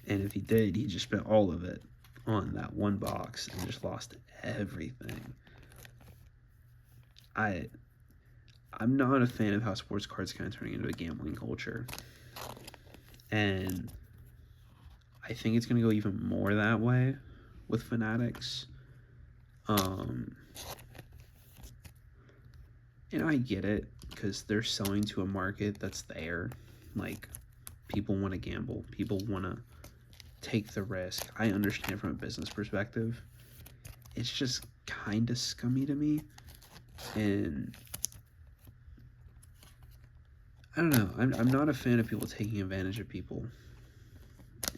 And if he did, he just spent all of it on that one box and just lost everything. I'm not a fan of how sports cards kind of turning into a gambling culture. And I think it's going to go even more that way with Fanatics. And I get it, because they're selling to a market that's there. Like, people want to gamble. People want to take the risk. I understand from a business perspective. It's just kind of scummy to me. And I don't know. I'm not a fan of people taking advantage of people.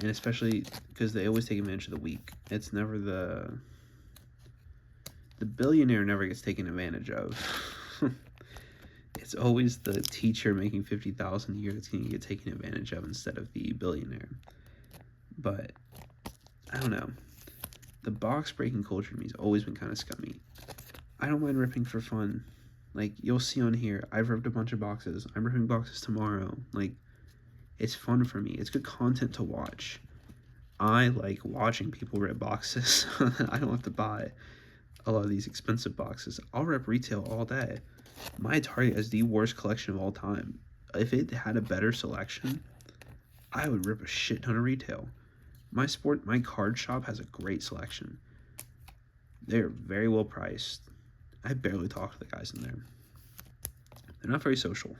And especially because they always take advantage of the weak. It's never the billionaire never gets taken advantage of. It's always the teacher making $50,000 a year that's going to get taken advantage of instead of the billionaire. But I don't know. The box breaking culture to me has always been kind of scummy. I don't mind ripping for fun. Like, you'll see on here, I've ripped a bunch of boxes. I'm ripping boxes tomorrow. Like, it's fun for me. It's good content to watch. I like watching people rip boxes. I don't have to buy a lot of these expensive boxes. I'll rip retail all day. My Target is the worst collection of all time. If it had a better selection, I would rip a shit ton of retail. My card shop has a great selection. They're very well priced. I barely talk to the guys in there. They're not very social.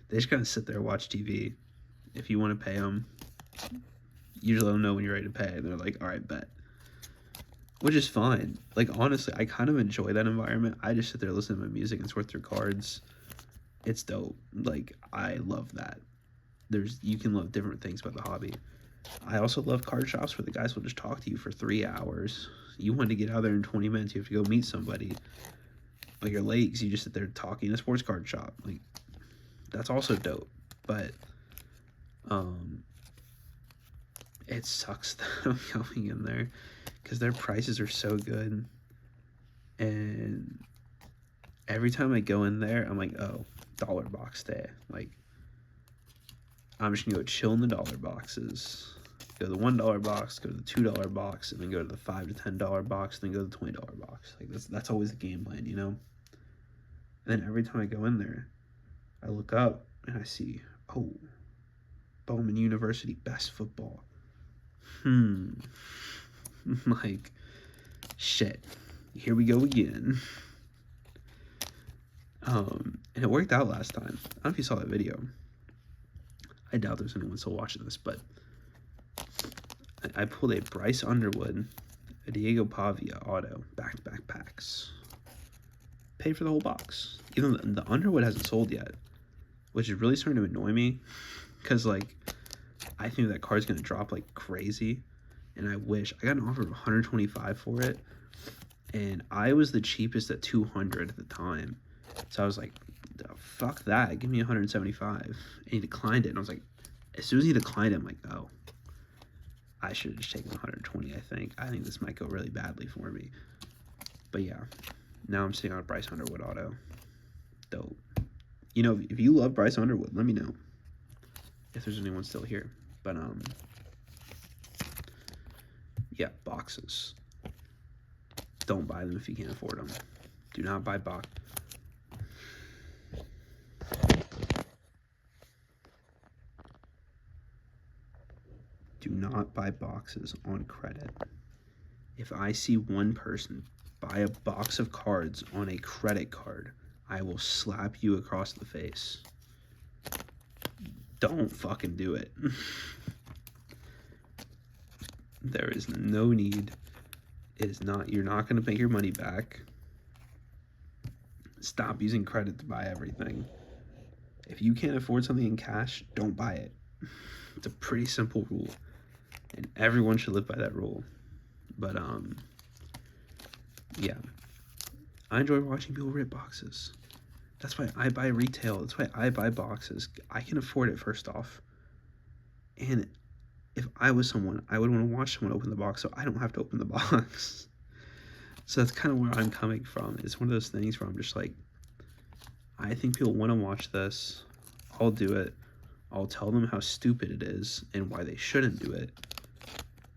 They just kind of sit there and watch TV. If you want to pay them, usually let them know when you're ready to pay. And they're like, all right, bet. Which is fine. Like, honestly, I kind of enjoy that environment. I just sit there, listen to my music, and sort through cards. It's dope. Like, I love that. You can love different things about the hobby. I also love card shops where the guys will just talk to you for 3 hours. You want to get out there in 20 minutes, you have to go meet somebody. But you're late because you just sit there talking in a sports card shop. Like, that's also dope. But, it sucks though going in there because their prices are so good. And every time I go in there, I'm like, oh, dollar box day. Like, I'm just gonna go chill in the dollar boxes. Go to the $1 box, go to the $2 box, and then go to the $5 to $10 box, then go to the $20 box. Like that's always the game plan, you know? And then every time I go in there, I look up and I see, oh, Bowman University best football. Like, shit. Here we go again. And it worked out last time. I don't know if you saw that video. I doubt there's anyone still watching this, but I pulled a Bryce Underwood, a Diego Pavia auto, back-to-back packs. Paid for the whole box. Even the Underwood hasn't sold yet, which is really starting to annoy me, because, like, I think that card's going to drop like crazy, and I wish. I got an offer of $125 for it, and I was the cheapest at $200 at the time. So I was like, fuck that, give me $175. And he declined it, and I was like, as soon as he declined it, I'm like, oh, I should have just taken $120, I think. I think this might go really badly for me. But yeah, now I'm sitting on a Bryce Underwood auto. Dope. You know, if you love Bryce Underwood, let me know if there's anyone still here. But, yeah, boxes. Don't buy them if you can't afford them. Do not buy box. Do not buy boxes on credit. If I see one person buy a box of cards on a credit card, I will slap you across the face. Don't fucking do it. There is no need. It is not, you're not going to make your money back. Stop using credit to buy everything. If you can't afford something in cash, don't buy it. It's a pretty simple rule, and everyone should live by that rule. But yeah, I enjoy watching people rip boxes. That's why I buy retail. That's why I buy boxes. I can afford it, first off. And if I was someone, I would want to watch someone open the box so I don't have to open the box. So that's kind of where I'm coming from. It's one of those things where I'm just like, I think people want to watch this. I'll do it. I'll tell them how stupid it is and why they shouldn't do it.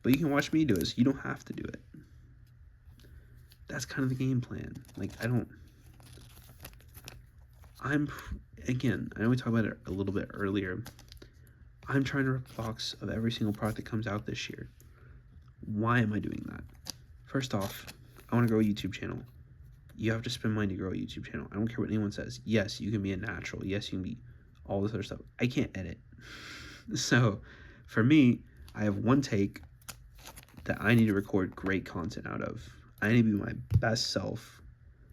But you can watch me do it, so you don't have to do it. That's kind of the game plan. Like, again, I know we talked about it a little bit earlier. I'm trying to rip a box of every single product that comes out this year. Why am I doing that? First off, I want to grow a YouTube channel. You have to spend money to grow a YouTube channel. I don't care what anyone says. Yes, you can be a natural. Yes, you can be all this other stuff. I can't edit. So, for me, I have one take that I need to record great content out of. I need to be my best self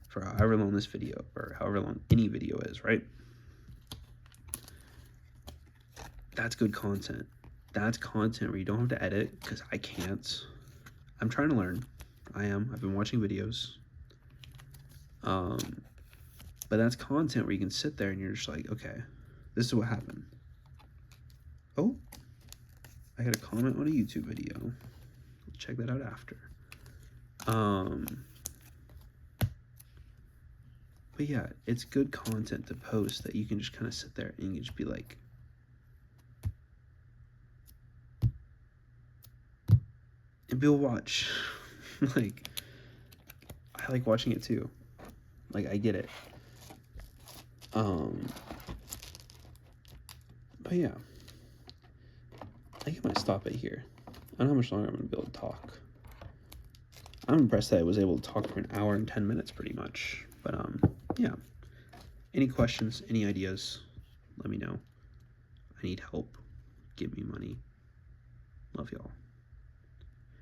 for however long this video, or however long any video is, right? That's good content. That's content where you don't have to edit, because I can't. I'm trying to learn. I've been watching videos. But that's content where you can sit there and you're just like, okay, this is what happened. Oh, I got a comment on a YouTube video. Check that out after. But yeah, it's good content to post that you can just kind of sit there and you can just be like, and people watch. Like, I like watching it too. Like, I get it. But yeah, I think I might stop it here. I don't know how much longer I'm going to be able to talk. I'm impressed that I was able to talk for an hour and 10 minutes pretty much. But yeah, any questions, any ideas, let me know. I need help. Give me money. Love y'all.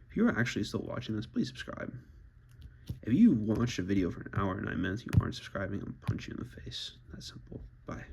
If you're actually still watching this, please subscribe. If you watched a video for an hour and 9 minutes and you aren't subscribing, I'll punch you in the face. That's simple. Bye.